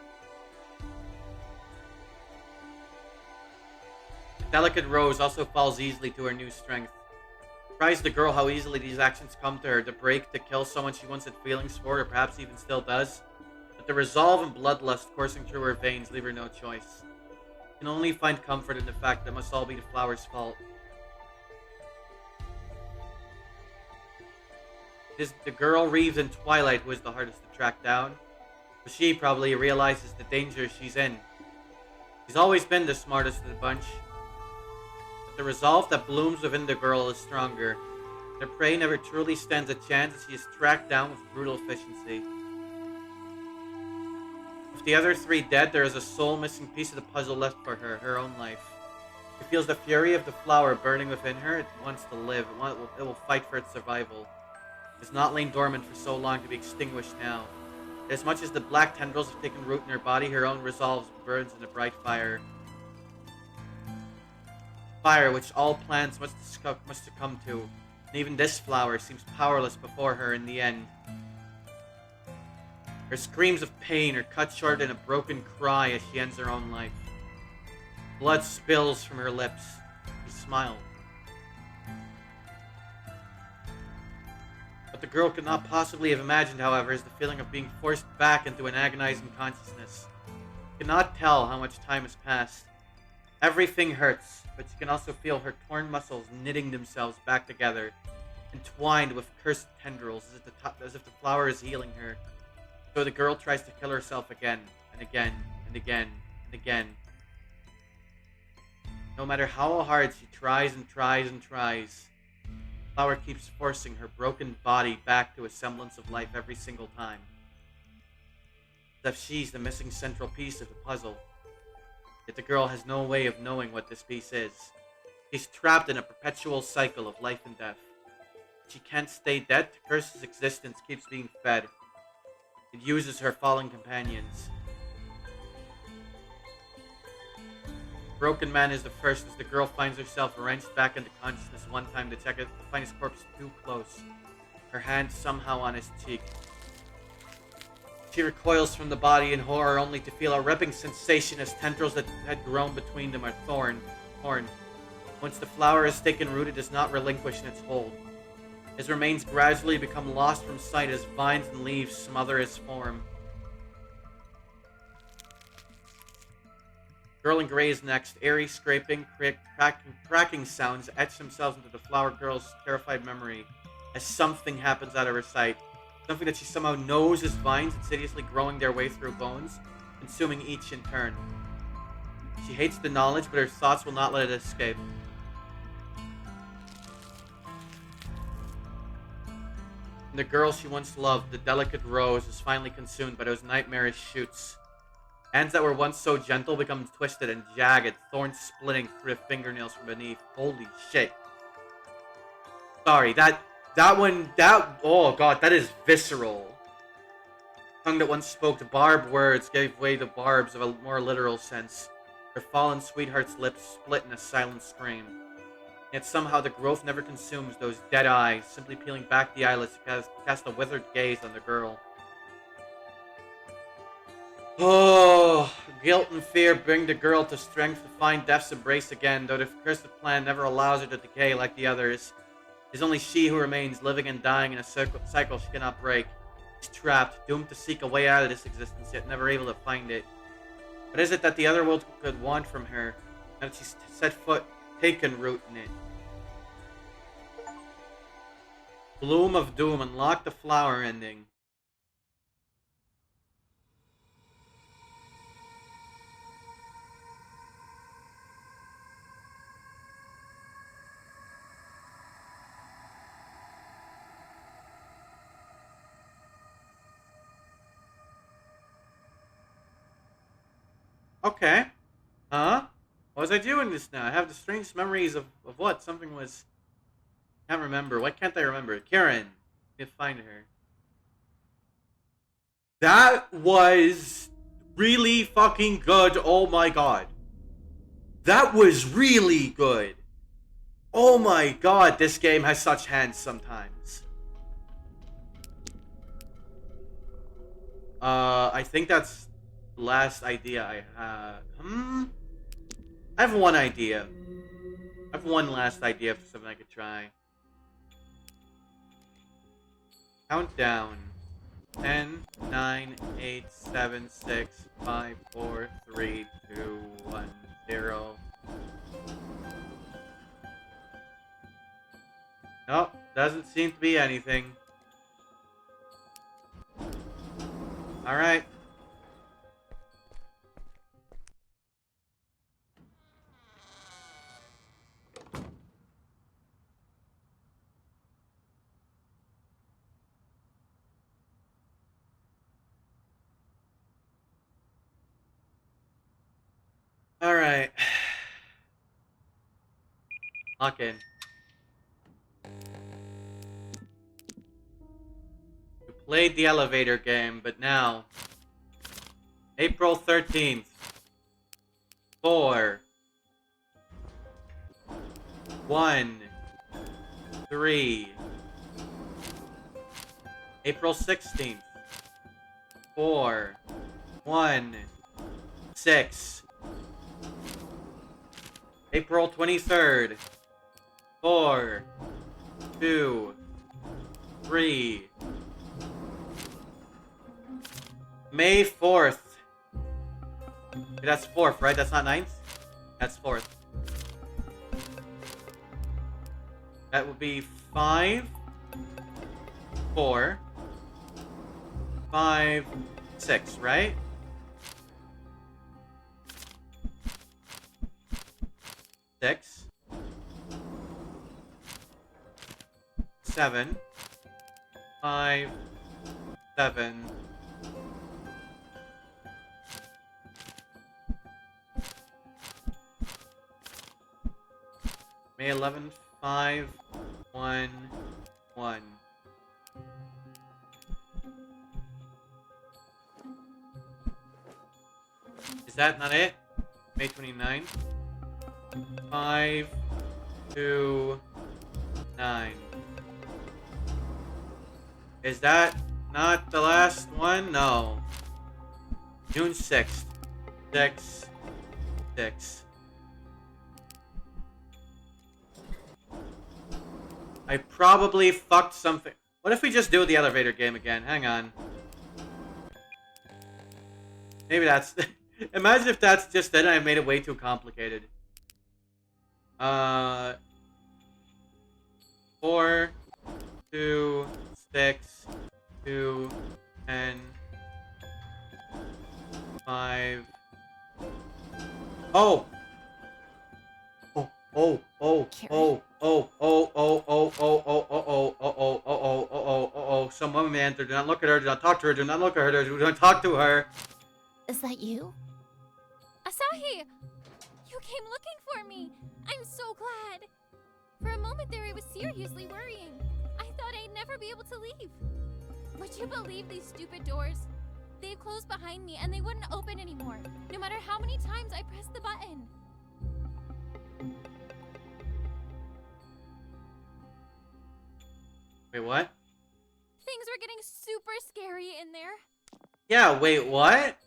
S1: The delicate rose also falls easily to her new strength. It surprised the girl how easily these actions come to her, to break, to kill someone she once had feelings for, or perhaps even still does. But the resolve and bloodlust coursing through her veins leave her no choice. She can only find comfort in the fact that it must all be the flower's fault. It is the girl wreathed in twilight who is the hardest to track down, but she probably realizes the danger she's in. She's always been the smartest of the bunch. The resolve that blooms within the girl is stronger. Their prey never truly stands a chance as she is tracked down with brutal efficiency. With the other three dead, there is a soul-missing piece of the puzzle left for her, her own life. She feels the fury of the flower burning within her. It wants to live. It will fight for its survival. It has not lain dormant for so long to be extinguished now. As much as the black tendrils have taken root in her body, her own resolve burns in a bright fire. Fire which all plants must succumb to, and even this flower seems powerless before her in the end. Her screams of pain are cut short in a broken cry as she ends her own life. Blood spills from her lips. She smiles. What the girl could not possibly have imagined, however, is the feeling of being forced back into an agonizing consciousness. She cannot tell how much time has passed. Everything hurts, but she can also feel her torn muscles knitting themselves back together, entwined with cursed tendrils, as if the flower is healing her. So the girl tries to kill herself again, and again, and again, and again. No matter how hard she tries and tries and tries, the flower keeps forcing her broken body back to a semblance of life every single time. as if she's the missing central piece of the puzzle. Yet the girl has no way of knowing what this piece is. She's trapped in a perpetual cycle of life and death. She can't stay dead. The curse's existence keeps being fed. It uses her fallen companions. Broken Man is the first as the girl finds herself wrenched back into consciousness one time to check it to find his corpse too close. Her hand somehow on his cheek. She recoils from the body in horror only to feel a ripping sensation as tendrils that had grown between them are torn. Once the flower has taken root, it does not relinquish in its hold. His remains gradually become lost from sight as vines and leaves smother his form. Girl in Grey is next. Airy, scraping, cracking sounds etch themselves into the flower girl's terrified memory as something happens out of her sight. Something that she somehow knows as vines insidiously growing their way through bones, consuming each in turn. She hates the knowledge, but her thoughts will not let it escape. And the girl she once loved, the delicate rose, is finally consumed by those nightmarish shoots. Hands that were once so gentle become twisted and jagged, thorns splitting through the fingernails from beneath. Holy shit. Sorry, oh god, that is visceral. Tongue that once spoke barbed words gave way to barbs of a more literal sense. Her fallen sweetheart's lips split in a silent scream. Yet somehow the growth never consumes those dead eyes, simply peeling back the eyelids to cast a withered gaze on the girl. Oh, guilt and fear bring the girl to strength to find death's embrace again, though the cursed plan never allows her to decay like the others. It is only she who remains, living and dying in a cycle she cannot break. She's trapped, doomed to seek a way out of this existence, yet never able to find it. What is it that the other world could want from her, now that she's set foot, taken root in it? Bloom of Doom, unlock the flower ending. Okay. Huh? What was I doing this now? I have the strange memories of what? Something was... Can't remember. Why can't I remember? Karen. Need to find her. That was really fucking good. Oh my god. That was really good. Oh my god, this game has such hands sometimes. I think that's the last idea I had. I have one idea. I have one last idea for something I could try. Countdown. 10, 9, 8, 7, 6, 5, 4, 3, 2, 1, 0. Nope, doesn't seem to be anything. Alright. Alright. Lock in. We played the elevator game, but now... April 13th. 4. 1. 3. April 16th. 4. 1. 6. April 23rd. 4. 2. 3. May 4th. That's 4th, right? That's not 9th? That's 4th. That would be 5. 4. 5. 6, right? Six, 7, 5, 7, May 11th, 5, 1, 1. Is that not it? May 29th? 5, 2, 9. Is that not the last one? No. June 6th. 6, 6. I probably fucked something. What if we just do the elevator game again? Hang on. Maybe that's... Imagine if that's just it and I made it way too complicated. 4, 2, 6, 2, 10, 5. Oh! Some woman entered. Do not look at her. Do not talk to her. Do not look at her. Do not talk to her.
S2: Is that you?
S5: Asahi! You came looking for me! I'm so glad! For a moment there, I was seriously worrying. I thought I'd never be able to leave. Would you believe these stupid doors? They closed behind me and they wouldn't open anymore, no matter how many times I pressed the button.
S1: Wait, what?
S5: Things were getting super scary in there.
S1: Yeah, wait, what?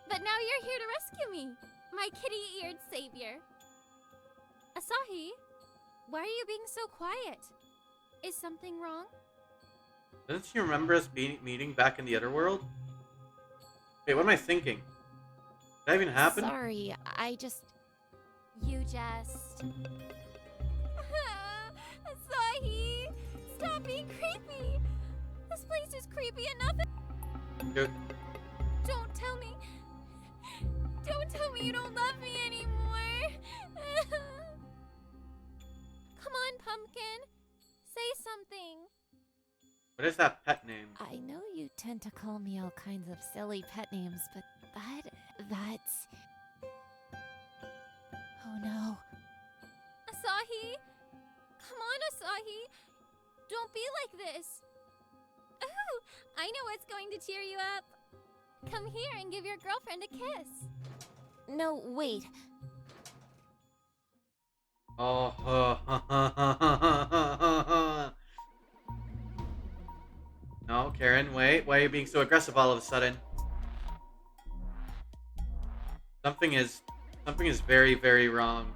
S5: But now you're here to rescue me, my kitty-eared savior. Asahi, why are you being so quiet? Is something wrong?
S1: Doesn't she remember us meeting back in the other world? Wait, what am I thinking? Did that even happen?
S2: Sorry, I just...
S5: You just... Asahi, stop being creepy. This place is creepy enough.
S1: Dude.
S5: Don't tell me. Don't tell me you don't love me anymore. Come on, Pumpkin. Say something.
S1: What is that pet name?
S2: I know you tend to call me all kinds of silly pet names, but that's... Oh no.
S5: Asahi? Come on, Asahi. Don't be like this. Ooh, I know what's going to cheer you up. Come here and give your girlfriend a kiss.
S2: No, wait.
S1: Oh, no, Karen, wait. Why are you being so aggressive all of a sudden? Something is very, very wrong.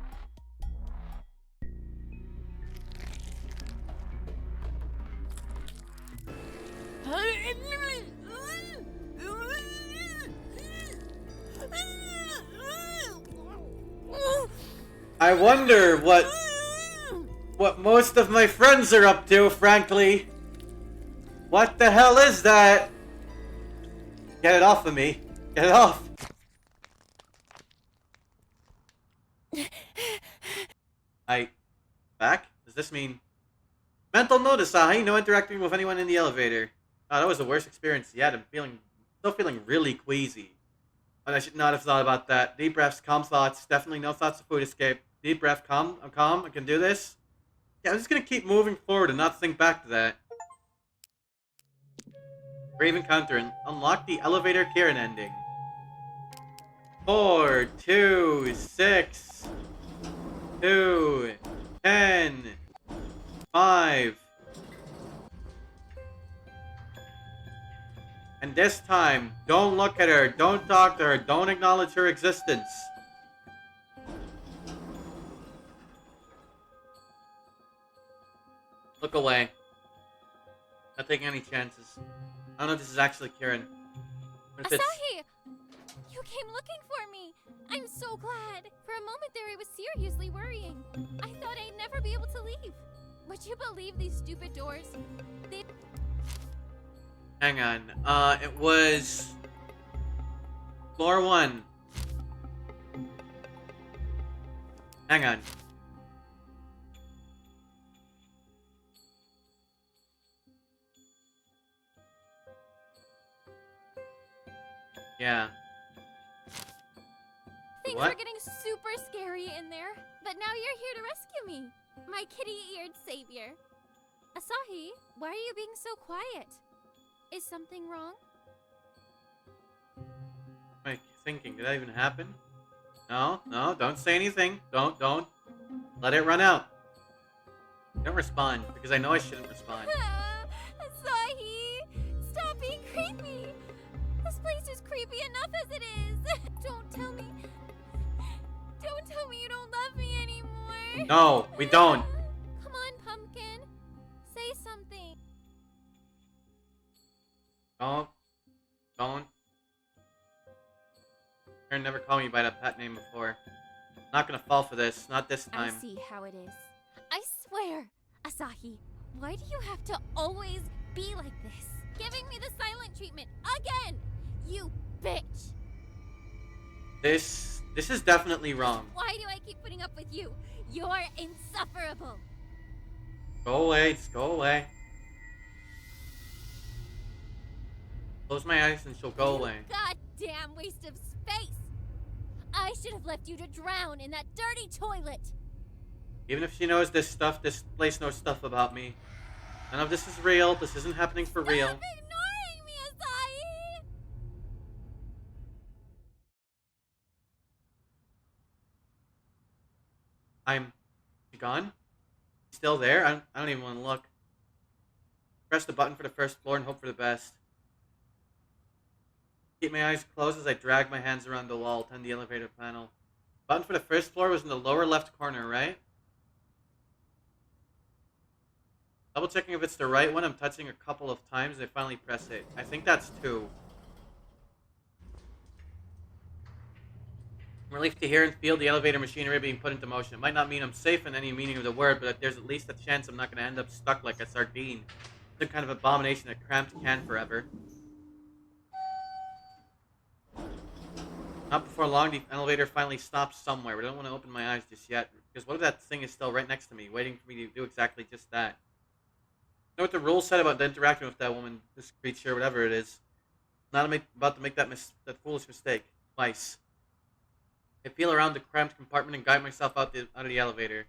S1: I wonder what most of my friends are up to, frankly. What the hell is that? Get it off of me. Get it off. Back? Does this mean... Mental note, Asahi. No interacting with anyone in the elevator. Oh, that was the worst experience yet. I'm still feeling really queasy. And I should not have thought about that. Deep breaths, calm thoughts. Definitely no thoughts of food escape. Deep breath, calm. I'm calm. I can do this. Yeah, I'm just gonna keep moving forward and not think back to that. Brave encounter and unlock the elevator Kieran ending. 4, 2, 6, 2, 10, 5. And this time, don't look at her, don't talk to her, don't acknowledge her existence. Look away. Not taking any chances. I don't know if this is actually Kieran. But if it's...
S5: Asahi! You came looking for me. I'm so glad. For a moment there, I was seriously worrying. I thought I'd never be able to leave. Would you believe these stupid doors?
S1: Hang on. It was... Floor 1. Hang on. Yeah.
S5: Things
S1: what?
S5: were getting super scary in there, but now you're here to rescue me. My kitty-eared savior. Asahi, why are you being so quiet? Is something wrong?
S1: What am I thinking? Did that even happen? No, no, don't say anything. Don't. Let it run out. Don't respond, because I know I shouldn't respond.
S5: Asahi, stop being creepy. This place is creepy enough as it is. Don't tell me you don't love me anymore.
S1: No, we don't.
S5: Come on, Pumpkin. Say something.
S1: Don't. Karen never called me by that pet name before. Not gonna fall for this, not this time.
S5: I see how it is. I swear, Asahi, why do you have to always be like this? Giving me the silent treatment again! You bitch!
S1: This is definitely wrong.
S5: Why do I keep putting up with you? You're insufferable.
S1: Go away, just go away. Close my eyes and she'll go away.
S5: Goddamn waste of space! I should have left you to drown in that dirty toilet!
S1: Even if she knows this stuff, this place knows stuff about me. None of this is real, this isn't happening for real.
S5: Stop ignoring me, Asahi!
S1: She gone? Still there? I don't even want to look. Press the button for the first floor and hope for the best. Keep my eyes closed as I drag my hands around the wall, turn the elevator panel. Button for the first floor was in the lower left corner, right? Double checking if it's the right one. I'm touching a couple of times. I finally press it. I think that's 2. I'm relieved to hear and feel the elevator machinery being put into motion. It might not mean I'm safe in any meaning of the word, but there's at least a chance I'm not going to end up stuck like a sardine. Some kind of abomination in a cramped can forever. Not before long, the elevator finally stops somewhere, but I don't want to open my eyes just yet. Because what if that thing is still right next to me, waiting for me to do exactly just that? You know what the rules said about interacting with that woman, this creature, whatever it is? I'm not about to make that foolish mistake twice. I feel around the cramped compartment and guide myself out of the elevator.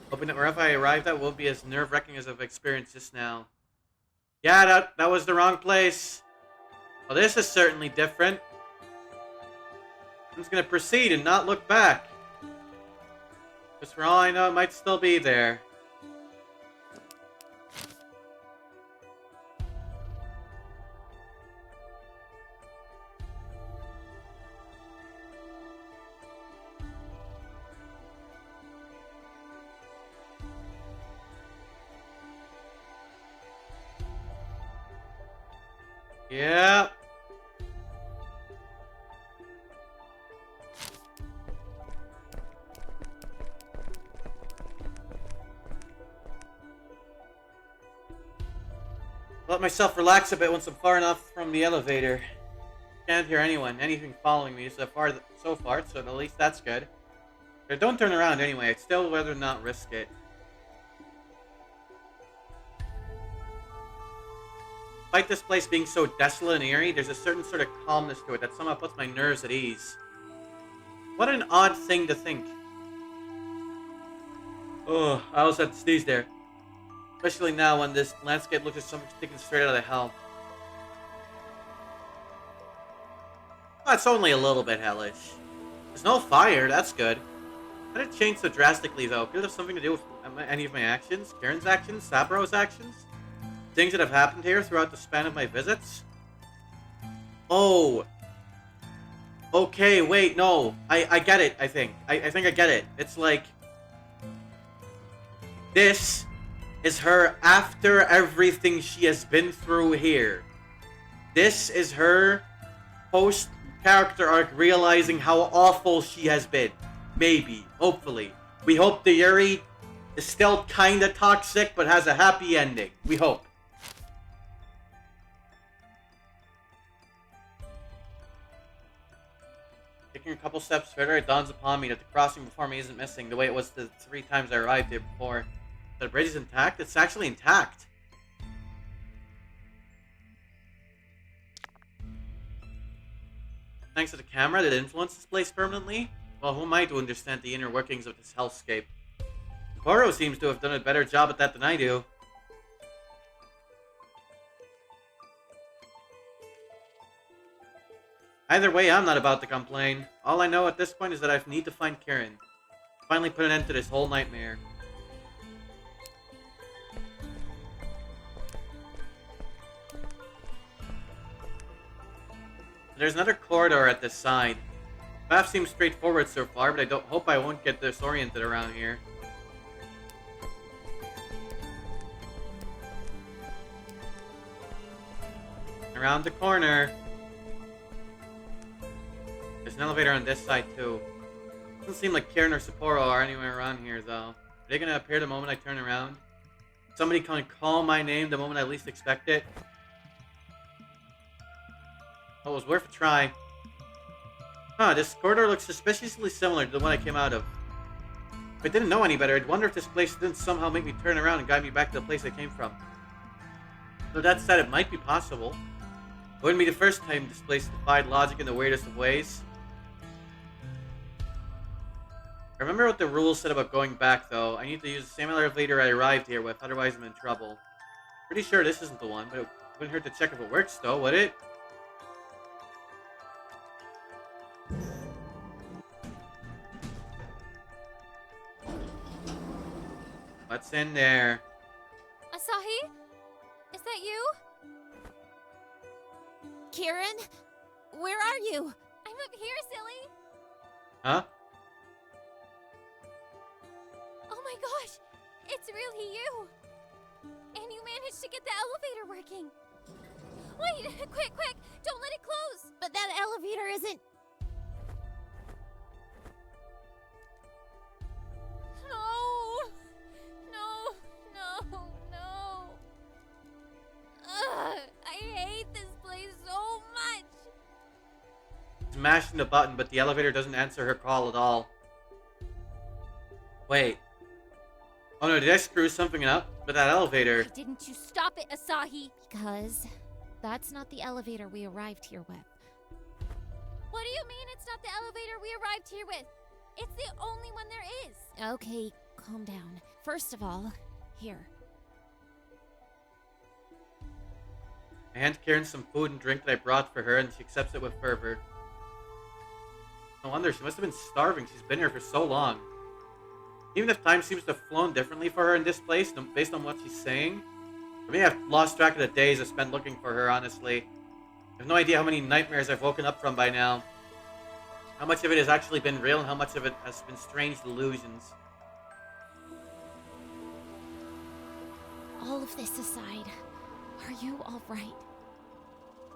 S1: Hoping that wherever I arrived at won't be as nerve-wracking as I've experienced just now. Yeah, that was the wrong place. Well, this is certainly different. I'm just gonna proceed and not look back. Because for all I know, it might still be there. Yeah. Let myself relax a bit once I'm far enough from the elevator. Can't hear anything following me so far, so at least that's good. But don't turn around anyway, I'd still rather not risk it. Despite this place being so desolate and eerie, there's a certain sort of calmness to it that somehow puts my nerves at ease. What an odd thing to think. Oh, I almost had to sneeze there. Especially now when this landscape looks like something sticking straight out of hell. That's only a little bit hellish. There's no fire, that's good. How did it change so drastically though? Could it have something to do with any of my actions? Karen's actions? Saburo's actions? Things that have happened here throughout the span of my visits? Oh. Okay, wait, no. I get it, I think. I think I get it. It's like... This is her after everything she has been through here. This is her post-character arc realizing how awful she has been. Maybe. Hopefully. We hope the Yuri is still kinda toxic, but has a happy ending. We hope. Taking a couple steps further, it dawns upon me that the crossing before me isn't missing the way it was the 3 times I arrived here before. The bridge is intact? It's actually intact. Thanks to the camera, did it influence this place permanently? Well, who am I to understand the inner workings of this hellscape? Koro seems to have done a better job at that than I do. Either way, I'm not about to complain. All I know at this point is that I need to find Karen. Finally put an end to this whole nightmare. There's another corridor at this side. The path seems straightforward so far, but I hope I won't get disoriented around here. Around the corner. There's an elevator on this side too. Doesn't seem like Karen or Sapporo are anywhere around here though. Are they gonna appear the moment I turn around? Somebody can call my name the moment I least expect it? Oh, it was worth a try. Huh, this corridor looks suspiciously similar to the one I came out of. If I didn't know any better, I'd wonder if this place didn't somehow make me turn around and guide me back to the place I came from. Though that said, it might be possible. It wouldn't be the first time this place defied logic in the weirdest of ways. I remember what the rules said about going back, though. I need to use the same elevator I arrived here with, otherwise I'm in trouble. Pretty sure this isn't the one, but it wouldn't hurt to check if it works, though, would it? What's in there?
S5: Asahi? Is that you?
S2: Karen? Where are you?
S5: I'm up here, silly.
S1: Huh?
S5: Oh my gosh! It's really you! And you managed to get the elevator working! Wait! Quick, quick! Don't let it close!
S2: But that elevator isn't...
S5: No! No! No! No! Ugh! I hate this place so much!
S1: Smashing the button, but the elevator doesn't answer her call at all. Wait. Oh no, did I screw something up with that elevator?
S5: Why didn't you stop it, Asahi?
S2: Because that's not the elevator we arrived here with.
S5: What do you mean it's not the elevator we arrived here with? It's the only one there is!
S2: Okay, calm down. First of all, here.
S1: I hand Karen some food and drink that I brought for her, and she accepts it with fervor. No wonder, she must have been starving. She's been here for so long. Even if time seems to have flown differently for her in this place, based on what she's saying, for me, I've lost track of the days I spent looking for her, honestly. I have no idea how many nightmares I've woken up from by now. How much of it has actually been real, and how much of it has been strange delusions.
S2: All of this aside, are you alright?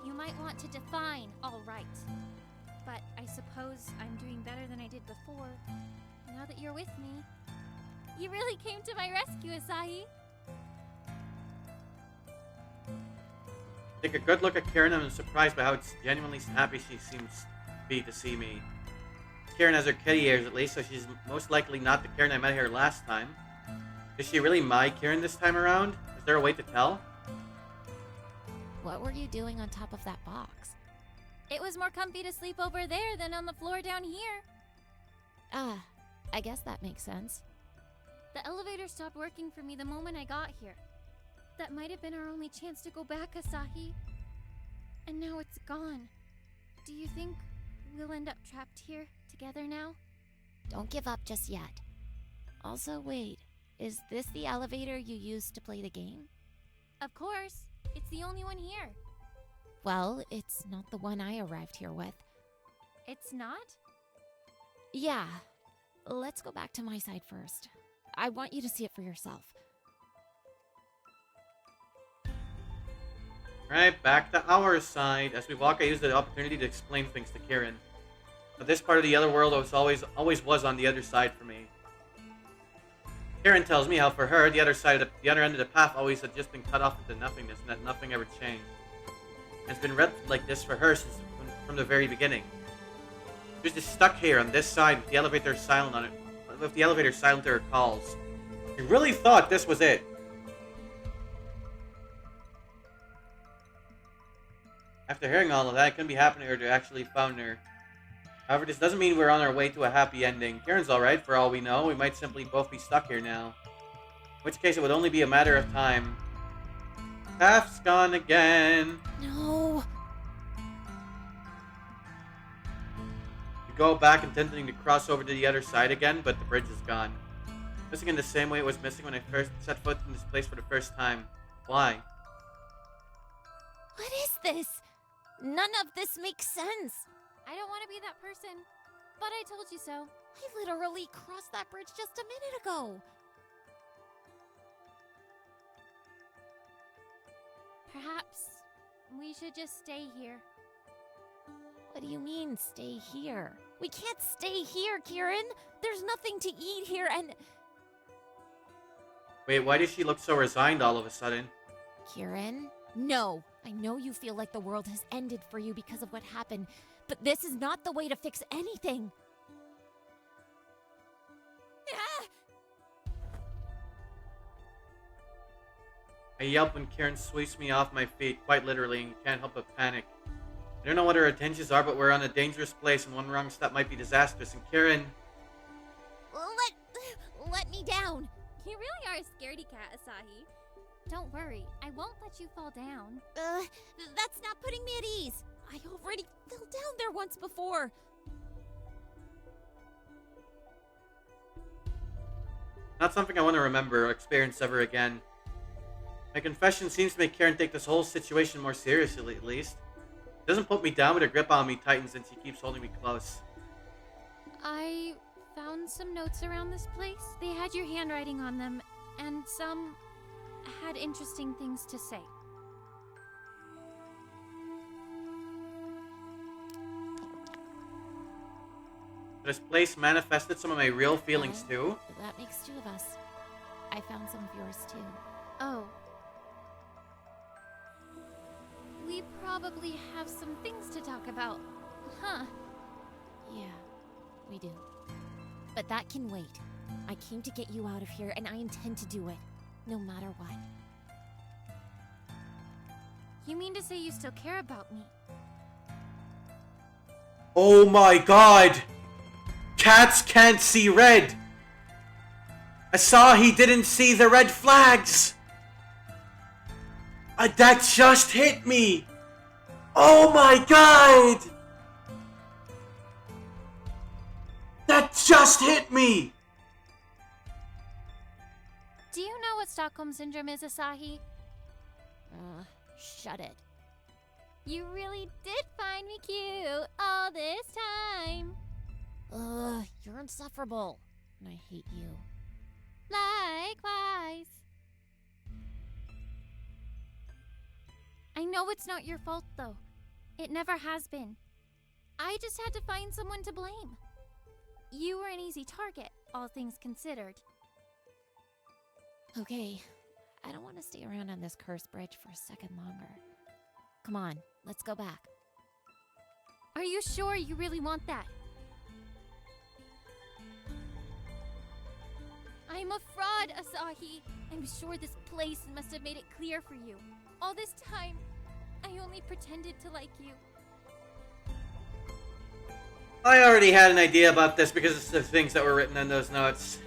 S5: You might want to define all right. But I suppose I'm doing better than I did before. Now that you're with me. You really came to my rescue, Asahi.
S1: Take a good look at Karen, and I'm surprised by how genuinely happy she seems to be to see me. Karen has her kitty ears at least, so she's most likely not the Karen I met here last time. Is she really my Karen this time around? Is there a way to tell?
S2: What were you doing on top of that box?
S5: It was more comfy to sleep over there than on the floor down here.
S2: Ah, I guess that makes sense.
S5: The elevator stopped working for me the moment I got here. That might have been our only chance to go back, Asahi. And now it's gone. Do you think we'll end up trapped here together now?
S2: Don't give up just yet. Also, wait, is this the elevator you used to play the game?
S5: Of course. It's the only one here.
S2: Well, it's not the one I arrived here with.
S5: It's not?
S2: Yeah. Let's go back to my side first. I want you to see it for yourself.
S1: Right, back to our side. As we walk, I use the opportunity to explain things to Karen. But this part of the other world always was on the other side for me. Karen tells me how for her, the other end of the path always had just been cut off into nothingness, and that nothing ever changed. And it's been read like this for her from the very beginning. She was just stuck here on this side with the elevator silent on it, with the elevator silent to her calls. She really thought this was it. After hearing all of that, it couldn't be happening to her to actually found her. However, this doesn't mean we're on our way to a happy ending. Karen's alright, for all we know. We might simply both be stuck here now. In which case, it would only be a matter of time. Taft's gone again.
S2: No.
S1: We go back intending to cross over to the other side again, but the bridge is gone. Missing in the same way it was missing when I first set foot in this place for the first time. Why?
S2: What is this? None of this makes sense.
S5: I don't want to be that person, but I told you so.
S2: I literally crossed that bridge just a minute ago.
S5: Perhaps we should just stay here.
S2: What do you mean, stay here? We can't stay here, Kieran. There's nothing to eat here and...
S1: Wait, why does she look so resigned all of a sudden?
S2: Kieran? No. I know you feel like the world has ended for you because of what happened, but this is not the way to fix anything. Ah!
S1: I yelp when Karen sweeps me off my feet, quite literally, and can't help but panic. I don't know what her intentions are, but we're on a dangerous place, and one wrong step might be disastrous, and Karen...
S2: Let me down.
S5: You really are a scaredy cat, Asahi. Don't worry, I won't let you fall down.
S2: That's not putting me at ease. I already fell down there once before.
S1: Not something I want to remember or experience ever again. My confession seems to make Karen take this whole situation more seriously, at least. It doesn't put me down, but her grip on me tightens and she keeps holding me close.
S5: I found some notes around this place. They had your handwriting on them, and some had interesting things to say.
S1: This place manifested some of my real feelings too.
S2: That makes two of us. I found some of yours too.
S5: Oh. We probably have some things to talk about, huh?
S2: Yeah, we do. But that can wait. I came to get you out of here, and I intend to do it, no matter what.
S5: You mean to say you still care about me?
S1: Oh my god! Cats can't see red! Asahi didn't see the red flags! That just hit me! Oh my god! That just hit me!
S5: Do you know what Stockholm Syndrome is, Asahi?
S2: Shut it.
S5: You really did find me cute all this time.
S2: You're insufferable. And I hate you.
S5: Likewise. I know it's not your fault, though. It never has been. I just had to find someone to blame. You were an easy target, all things considered.
S2: Okay, I don't want to stay around on this cursed bridge for a second longer. Come on, let's go back.
S5: Are you sure you really want that? I'm a fraud, Asahi. I'm sure this place must have made it clear for you. All this time, I only pretended to like you.
S1: I already had an idea about this because of the things that were written in those notes.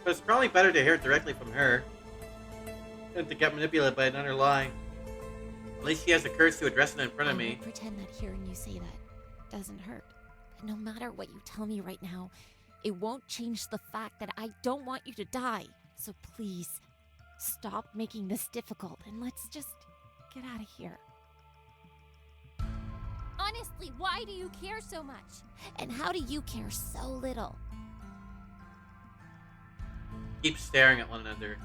S1: But it's probably better to hear it directly from her than to get manipulated by another lie. At least she has the courage to address it in front of
S2: I
S1: me.
S2: won't pretend that hearing you say that doesn't hurt. But no matter what you tell me right now, it won't change the fact that I don't want you to die. So please, stop making this difficult and let's just get out of here.
S5: Honestly, why do you care so much?
S2: And how do you care so little?
S1: Keep staring at one another.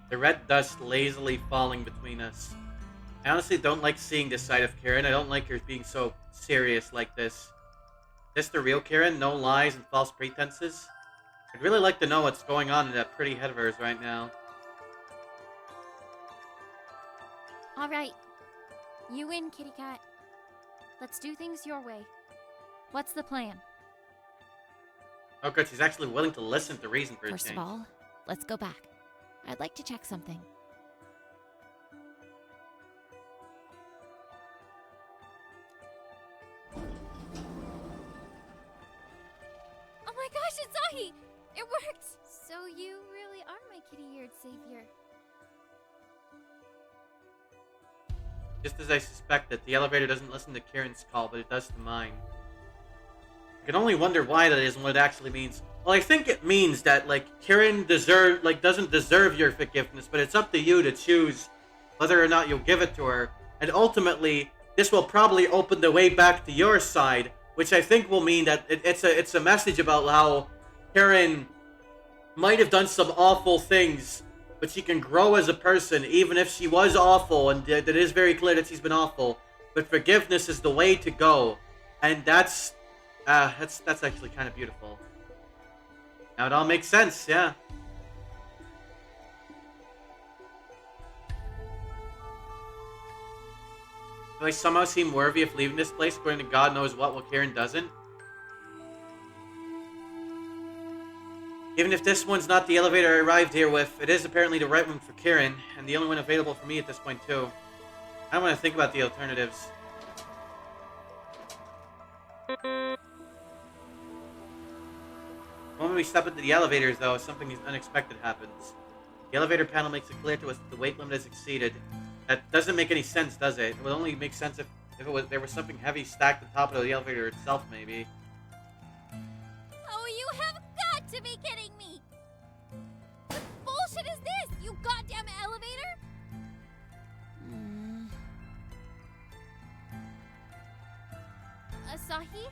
S1: The red dust lazily falling between us. I honestly don't like seeing this side of Karen. I don't like her being so serious like this. Is this the real Karen? No lies and false pretenses? I'd really like to know what's going on in that pretty head of hers right now.
S5: All right. You win, kitty cat. Let's do things your way. What's the plan?
S1: Oh good, she's actually willing to listen to reason for a
S2: First
S1: change.
S2: of all, let's go back. I'd like to check something.
S5: Asahi! It worked! So you really are my kitty-eared savior.
S1: Just as I suspected, the elevator doesn't listen to Kieran's call, but it does to mine. I can only wonder why that is and what it actually means. Well, I think it means that, like, Kieran doesn't deserve your forgiveness, but it's up to you to choose whether or not you'll give it to her. And ultimately, this will probably open the way back to your side, which I think will mean that it's a message about how Kieran might have done some awful things, but she can grow as a person, even if she was awful, and it is very clear that she's been awful. But forgiveness is the way to go, and that's actually kind of beautiful. Now it all makes sense, yeah. Do I somehow seem worthy of leaving this place according to God knows what, while Kieran doesn't? Even if this one's not the elevator I arrived here with, it is apparently the right one for Kieran, and the only one available for me at this point too. I don't want to think about the alternatives. The moment we step into the elevators, though, something unexpected happens. The elevator panel makes it clear to us that the weight limit is exceeded. That doesn't make any sense, does it? It would only make sense if there was something heavy stacked on top of the elevator itself, maybe.
S5: Oh, you have got to be kidding me! What bullshit is this, you goddamn elevator? Asahi?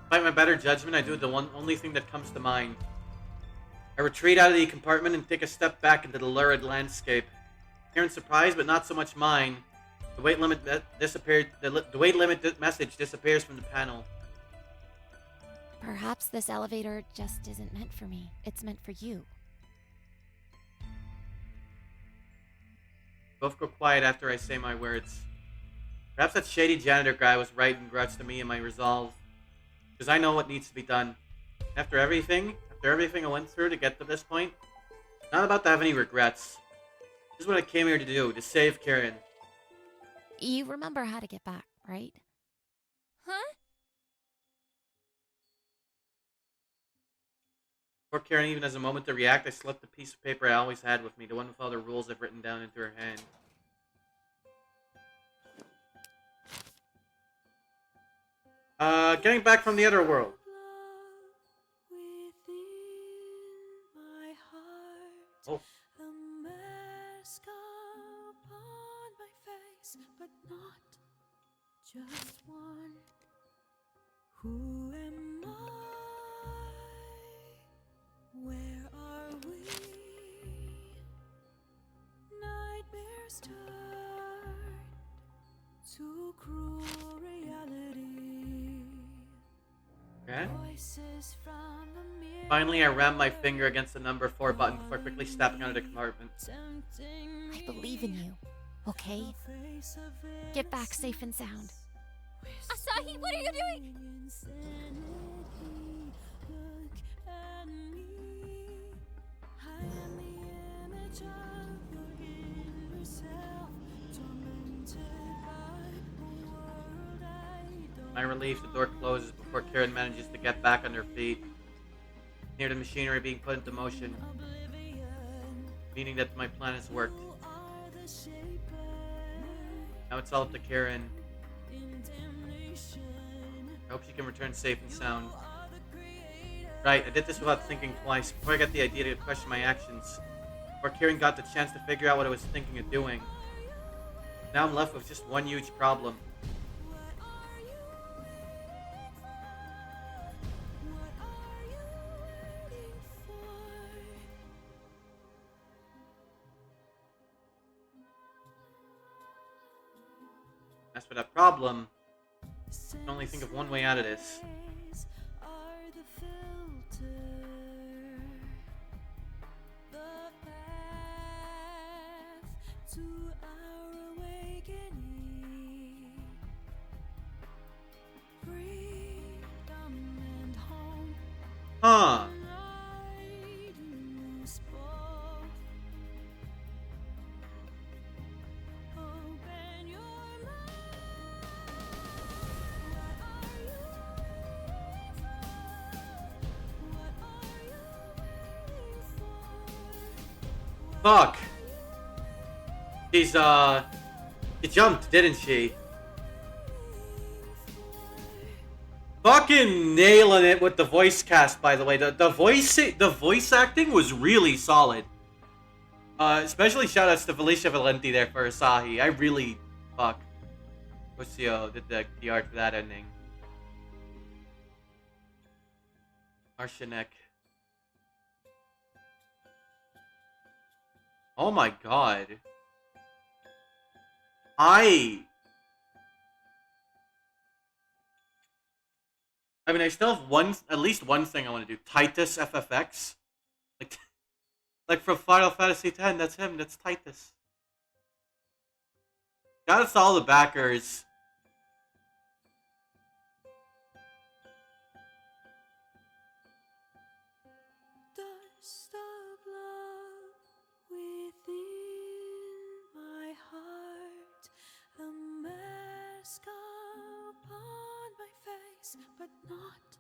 S1: Despite my better judgment, I do the only thing that comes to mind. I retreat out of the compartment and take a step back into the lurid landscape. Kieran's surprised, but not so much mine. The weight limit disappeared. The weight limit message disappears from the panel.
S2: Perhaps this elevator just isn't meant for me. It's meant for you.
S1: Both go quiet after I say my words. Perhaps that shady janitor guy was right in regards to me and my resolve. Because I know what needs to be done. After everything I went through to get to this point, I'm not about to have any regrets. This is what I came here to do, to save Kieran.
S2: You remember how to get back, right?
S5: Huh?
S1: Before Kieran even has a moment to react, I slipped the piece of paper I always had with me, the one with all the rules I've written down, into her hand. Getting back from the other world. Oh.
S7: But not just one. Who am I? Where are we? Nightmares turn to cruel reality.
S1: Okay.
S7: Voices from the mirror.
S1: Finally, I rammed my finger against the number 4 button before quickly stepping out of the compartment.
S2: I believe in you, okay? Get back safe and sound.
S5: Asahi, what are you doing?
S1: My relief, the door closes before Kieran manages to get back on her feet. Near the machinery being put into motion, meaning that my plan has worked. Now it's all up to Kieran. I hope she can return safe and sound. Right, I did this without thinking twice, before I got the idea to question my actions. Before Kieran got the chance to figure out what I was thinking of doing. Now I'm left with just one huge problem. As for that problem, I can only think of one way out of this. Huh. Fuck. She's, she jumped, didn't she? Fucking nailing it with the voice cast, by the way. The voice acting was really solid. Especially shoutouts to Felicia Valenti there for Asahi. I really, fuck. Lucio did the art for that ending. Arsenic. Oh my god. I mean, I still have at least one thing I want to do. Titus FFX. Like from Final Fantasy X, that's him, that's Titus. Shout out to all the backers.
S7: Dust of love within my heart, a mask upon my face, but not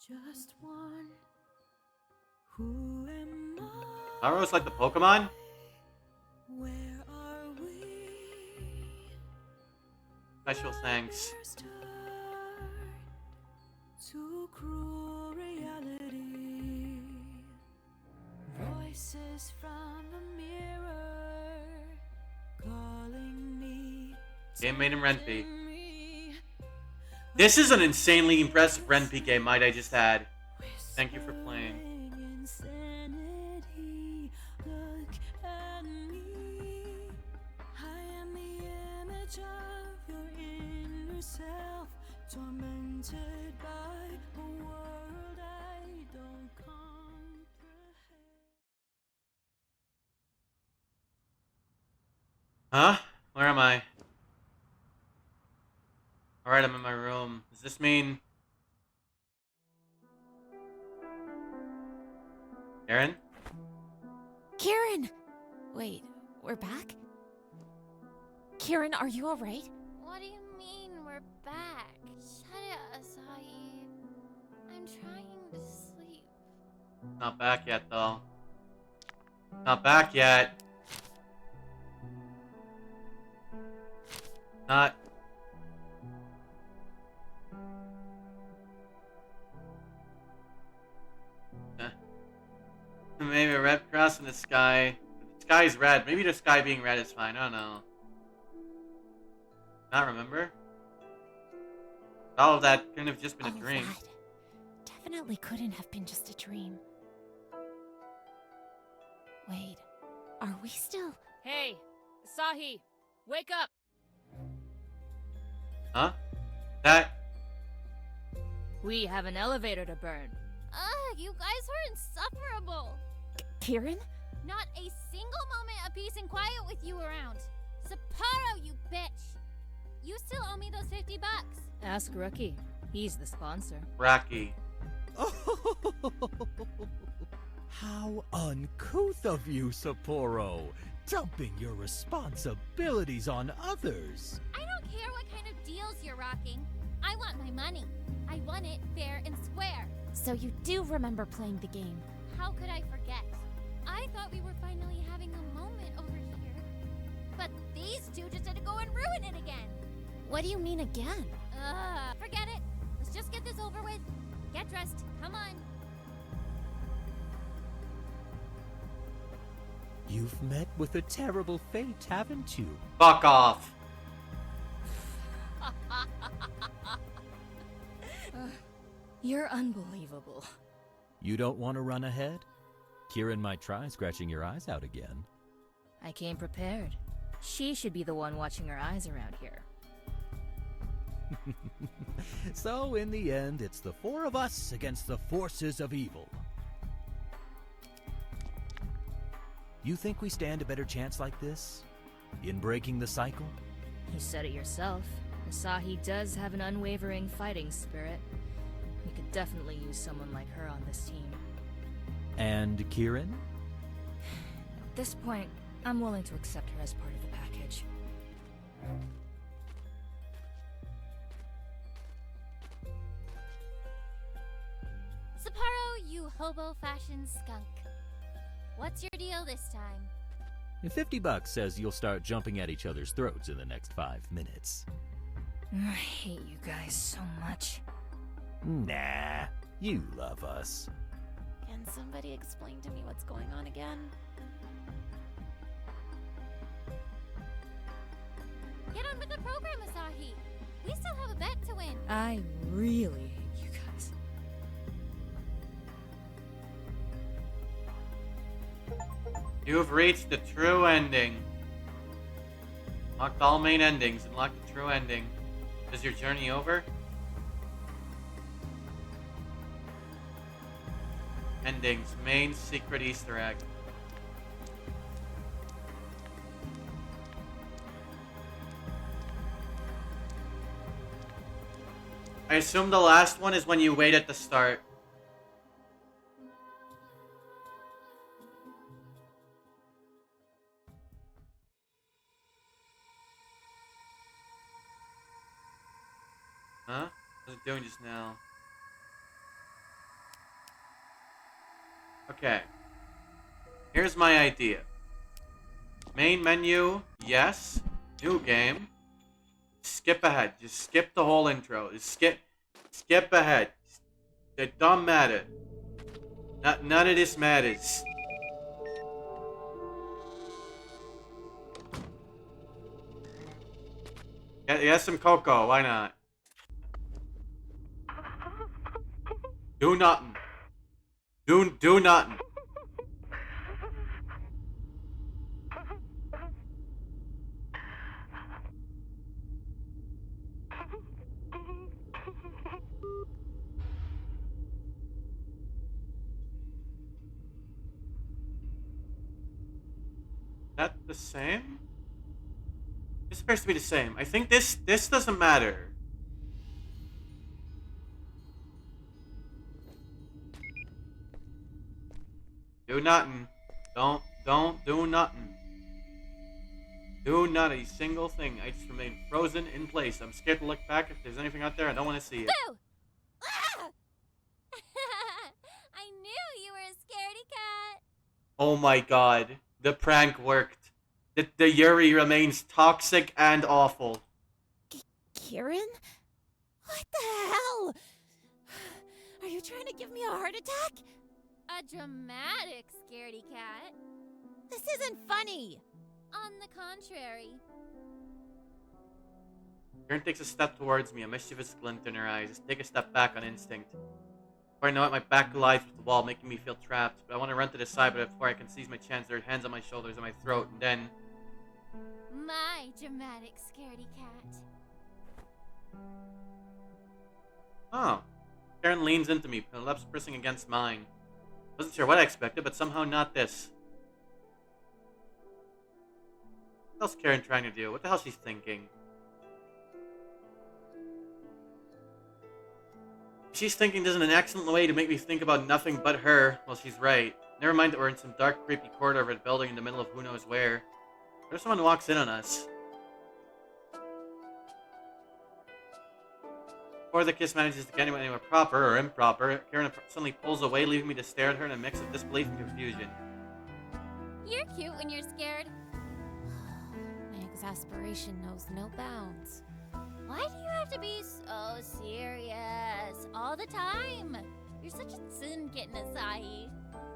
S7: just one. Who am I?
S1: Naruto's like the Pokemon?
S7: Where are we?
S1: Special thanks.
S7: Nightmares turn to cruel reality. Voices from the mirror calling me.
S1: Game made in Ren'Py.
S7: tempting me.
S1: This is an insanely impressive Ren'Py game, might I just add. Thank you for playing.
S7: Insanity, look at me. I am the image of your inner self, tormented by a world I don't comprehend.
S1: Huh? Where am I? Alright, I'm in my room. Does this mean... Aaron?
S2: Kieran! Wait, we're back? Kieran, are you alright?
S5: What do you mean we're back? Shut it, Asahi. I'm trying to sleep.
S1: Not back yet, though. Not back yet. Not... Maybe a red cross in the sky. The sky's red. Maybe the sky being red is fine. I don't know. Not remember? All of that couldn't have just been a dream.
S2: That definitely couldn't have been just a dream. Wait, are we still...
S6: Hey, Asahi, wake up!
S1: Huh? That...
S6: We have an elevator to burn.
S5: Ugh, you guys are insufferable.
S2: Kieran?
S5: Not a single moment of peace and quiet with you around. Sapporo, you bitch! You still owe me those $50.
S6: Ask Rookie. He's the sponsor.
S1: Racky.
S3: How uncouth of you, Sapporo! Dumping your responsibilities on others!
S5: I don't care what kind of deals you're rocking. I want my money. I want it fair and square.
S2: So you do remember playing the game.
S5: How could I forget? I thought we were finally having a moment over here. But these two just had to go and ruin it again.
S2: What do you mean again?
S5: Forget it. Let's just get this over with. Get dressed. Come on.
S3: You've met with a terrible fate, haven't you?
S1: Fuck off.
S6: You're unbelievable.
S3: You don't want to run ahead? Kieran might try scratching your eyes out again.
S6: I came prepared. She should be the one watching her eyes around here.
S3: So, in the end, it's the four of us against the forces of evil. You think we stand a better chance like this? In breaking the cycle?
S6: You said it yourself. Asahi does have an unwavering fighting spirit. We could definitely use someone like her on this team.
S3: And Kieran?
S6: At this point, I'm willing to accept her as part of the package.
S5: Sapporo, you hobo fashion skunk. What's your deal this time?
S3: $50 says you'll start jumping at each other's throats in the next 5 minutes.
S6: I hate you guys so much.
S3: Nah, you love us.
S2: Can somebody explain to me what's going on again?
S5: Get on with the program, Asahi. We still have a bet to win.
S6: I really hate you guys.
S1: You have reached the true ending. Locked all main endings and locked the true ending. Is your journey over? Endings. Main secret Easter egg. I assume the last one is when you wait at the start. Huh? What was it doing just now? Okay. Here's my idea. Main menu, yes. New game. Skip ahead. Just skip the whole intro. Just skip ahead. It don't matter. None of this matters. Get some cocoa. Why not? Do nothing. Do nothing. That the same? It's supposed to be the same. I think this doesn't matter. Do nothing. Don't do nothing. Do not a single thing. I just remain frozen in place. I'm scared to look back. If there's anything out there, I don't want to see it.
S5: Boo! Ah! I knew you were a scaredy cat.
S1: Oh my god. The prank worked. The Yuri remains toxic and awful.
S2: Kieran? What the hell? Are you trying to give me a heart attack?
S5: A dramatic scaredy cat.
S2: This isn't funny.
S5: On the contrary.
S1: Karen takes a step towards me, a mischievous glint in her eyes. Just take a step back on instinct. Before I know it, my back collides with the wall, making me feel trapped. But I want to run to the side, but before I can seize my chance, there are hands on my shoulders and my throat, and then...
S5: My dramatic scaredy cat.
S1: Oh. Karen leans into me, her lips pressing against mine. Wasn't sure what I expected, but somehow not this. What else is Karen trying to do? What the hell is she thinking? She's thinking this is an excellent way to make me think about nothing but her. Well, she's right. Never mind that we're in some dark, creepy corridor of a building in the middle of who knows where. What if someone walks in on us? Before the kiss manages to get anywhere proper or improper, Karen suddenly pulls away, leaving me to stare at her in a mix of disbelief and confusion.
S5: You're cute when you're scared.
S2: My exasperation knows no bounds.
S5: Why do you have to be so serious all the time? You're such a sin kitten, Asahi.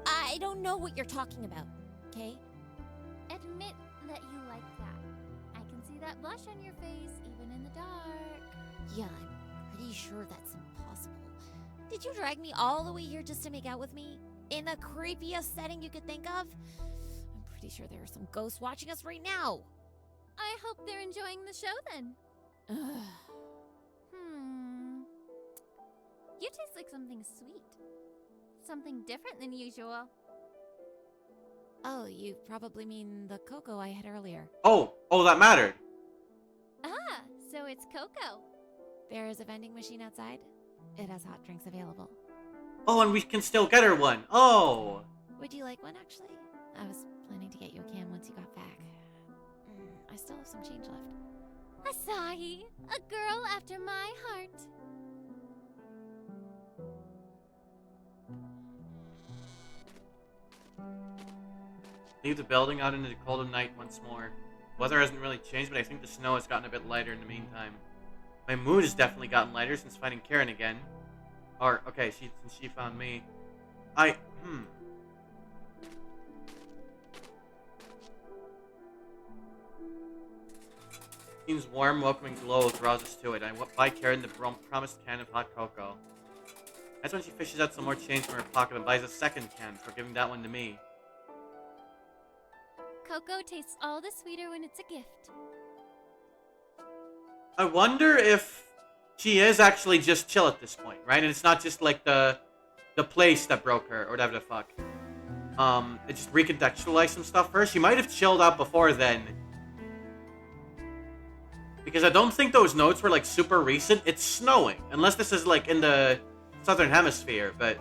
S2: I don't know what you're talking about, okay?
S5: Admit that you like that. I can see that blush on your face, even in the dark.
S2: Yeah, I'm pretty sure that's impossible. Did you drag me all the way here just to make out with me? In the creepiest setting you could think of? I'm pretty sure there are some ghosts watching us right now.
S5: I hope they're enjoying the show then.
S2: Ugh.
S5: You taste like something sweet. Something different than usual.
S2: Oh, you probably mean the cocoa I had earlier.
S1: Oh, that mattered.
S5: Ah, so it's Coco.
S2: There is a vending machine outside. It has hot drinks available.
S1: Oh, and we can still get her one. Oh.
S2: Would you like one, actually? I was planning to get you a can once you got back. I still have some change left.
S5: Asahi, a girl after my heart.
S1: Leave the building out into the cold of night once more. Weather hasn't really changed, but I think the snow has gotten a bit lighter in the meantime. My mood has definitely gotten lighter since finding Karen again. Or, okay, since she found me. Seems warm, welcoming glow draws us to it. I buy Karen the promised can of hot cocoa. That's when she fishes out some more change from her pocket and buys a second can for giving that one to me.
S5: Cocoa tastes all the sweeter when it's a gift.
S1: I wonder if she is actually just chill at this point, right? And it's not just like the place that broke her or whatever the fuck. It just recontextualized some stuff for her. She might have chilled out before then. Because I don't think those notes were like super recent. It's snowing. Unless this is like in the southern hemisphere, but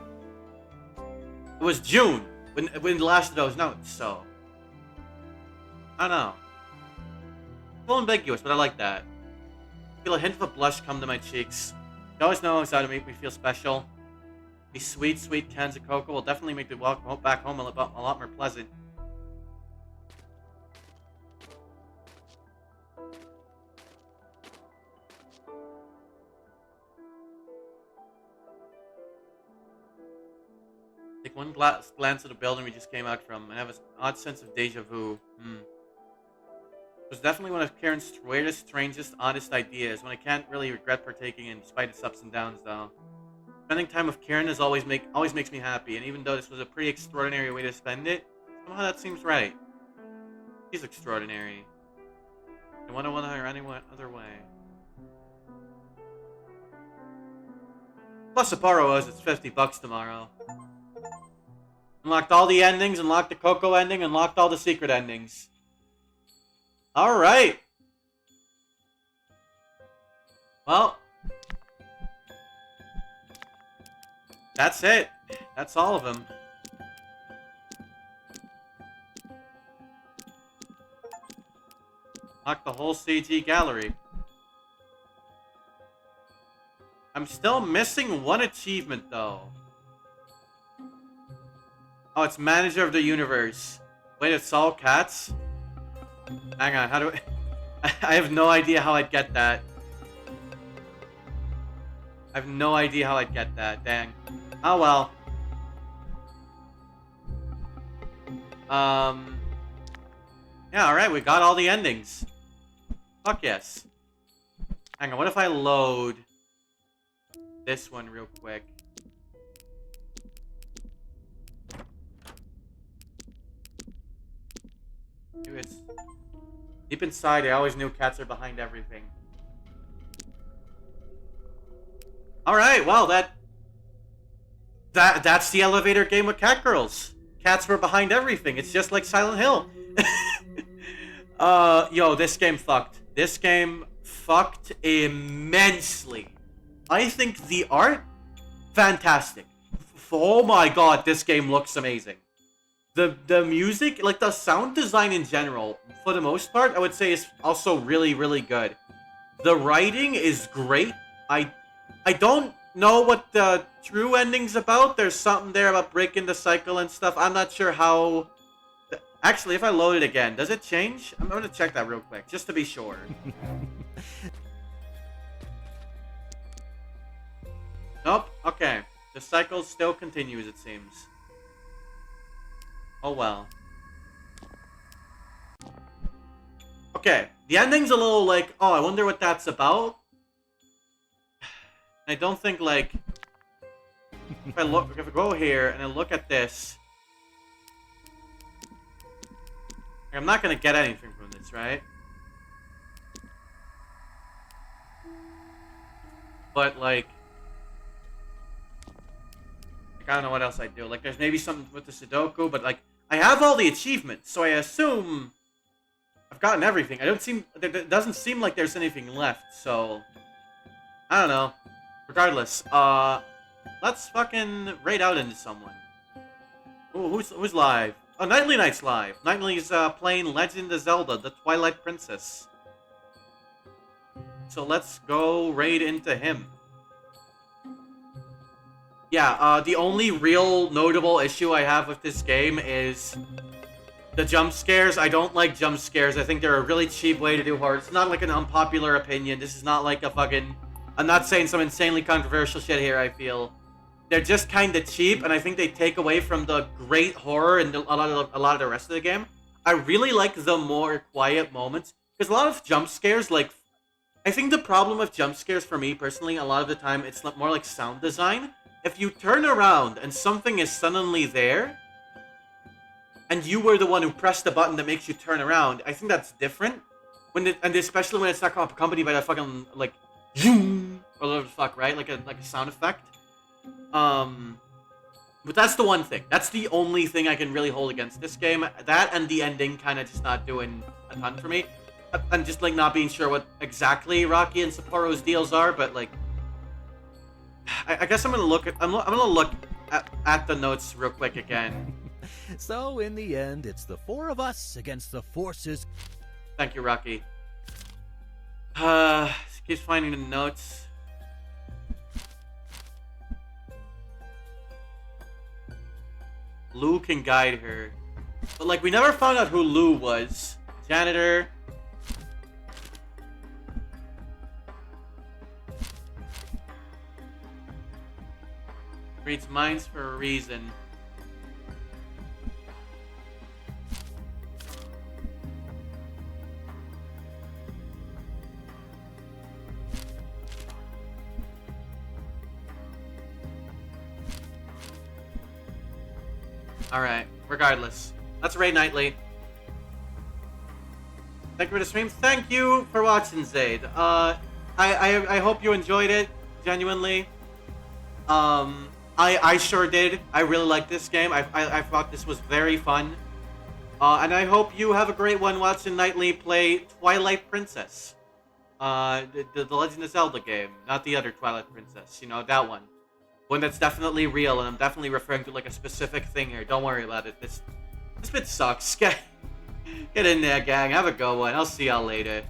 S1: it was June when the last of those notes, so I don't know. A little ambiguous, but I like that. I feel a hint of a blush come to my cheeks. She always knows how to make me feel special. These sweet, sweet cans of cocoa will definitely make the walk back home a lot more pleasant. Take one glance at the building we just came out from, and have an odd sense of deja vu. It was definitely one of Karen's weirdest, strangest, oddest ideas, one I can't really regret partaking in, despite its ups and downs, though. Spending time with Karen always makes me happy, and even though this was a pretty extraordinary way to spend it, somehow that seems right. She's extraordinary. I wonder whether her any other way. Plus, Sapporo owes it's $50 tomorrow. Unlocked all the endings, unlocked the Coco ending, unlocked all the secret endings. Alright. Well. That's it. That's all of them. Unlocked the whole CG gallery. I'm still missing one achievement, though. Oh, it's Manager of the Universe. Wait, it's all cats? Hang on, how do I have no idea how I'd get that. I have no idea how I'd get that, dang. Oh well. Yeah, alright, we got all the endings. Fuck yes. Hang on, what if I load this one real quick? It's deep inside, I always knew cats are behind everything. Alright, well, that's the elevator game with Catgirls. Cats were behind everything. It's just like Silent Hill. Yo, this game fucked. This game fucked immensely. I think the art, fantastic. Oh my god, this game looks amazing. The music, like the sound design in general, for the most part, I would say is also really, really good. The writing is great. I don't know what the true ending's about. There's something there about breaking the cycle and stuff. I'm not sure how... Actually, if I load it again, does it change? I'm going to check that real quick, just to be sure. Nope. Okay. The cycle still continues, it seems. Oh well. Okay. The ending's a little like, oh, I wonder what that's about. I don't think, like... if I go here and I look at this... I'm not gonna get anything from this, right? But, like... I don't know what else I'd do. Like, there's maybe something with the Sudoku, but, like, I have all the achievements, so I assume I've gotten everything. It doesn't seem like there's anything left, so... I don't know. Regardless, let's fucking raid out into someone. Ooh, who's live? Oh, Nightly Knight's live. Nightly's playing Legend of Zelda, the Twilight Princess. So let's go raid into him. Yeah, the only real notable issue I have with this game is The jump scares, I don't like jump scares. I think they're a really cheap way to do horror. It's not like an unpopular opinion. This is not like a fucking... I'm not saying some insanely controversial shit here, I feel. They're just kind of cheap, and I think they take away from the great horror and a lot of the rest of the game. I really like the more quiet moments. Because a lot of jump scares, like... I think the problem with jump scares for me, personally, a lot of the time, it's more like sound design. If you turn around and something is suddenly there... and you were the one who pressed the button that makes you turn around, I think that's different. And especially when it's not accompanied by that fucking, like, zoom, or whatever the fuck, right? Like a sound effect. But that's the one thing. That's the only thing I can really hold against this game. That and the ending kind of just not doing a ton for me. I'm just, like, not being sure what exactly Rocky and Sapporo's deals are, but, like... I guess I'm gonna look at the notes real quick again.
S3: So, in the end, it's the four of us against the forces.
S1: Thank you, Rocky. Keeps finding the notes. Lou can guide her. But, like, we never found out who Lou was. Janitor. Reads minds for a reason. Alright, regardless. That's Ray Knightley. Thank you for the stream. Thank you for watching, Zaid. I hope you enjoyed it, genuinely. I sure did. I really liked this game. I thought this was very fun. And I hope you have a great one watching Knightley play Twilight Princess. The Legend of Zelda game, not the other Twilight Princess. You know, that one. One that's definitely real, and I'm definitely referring to, like, a specific thing here. Don't worry about it. This bit sucks. Get in there, gang. Have a good one. I'll see y'all later.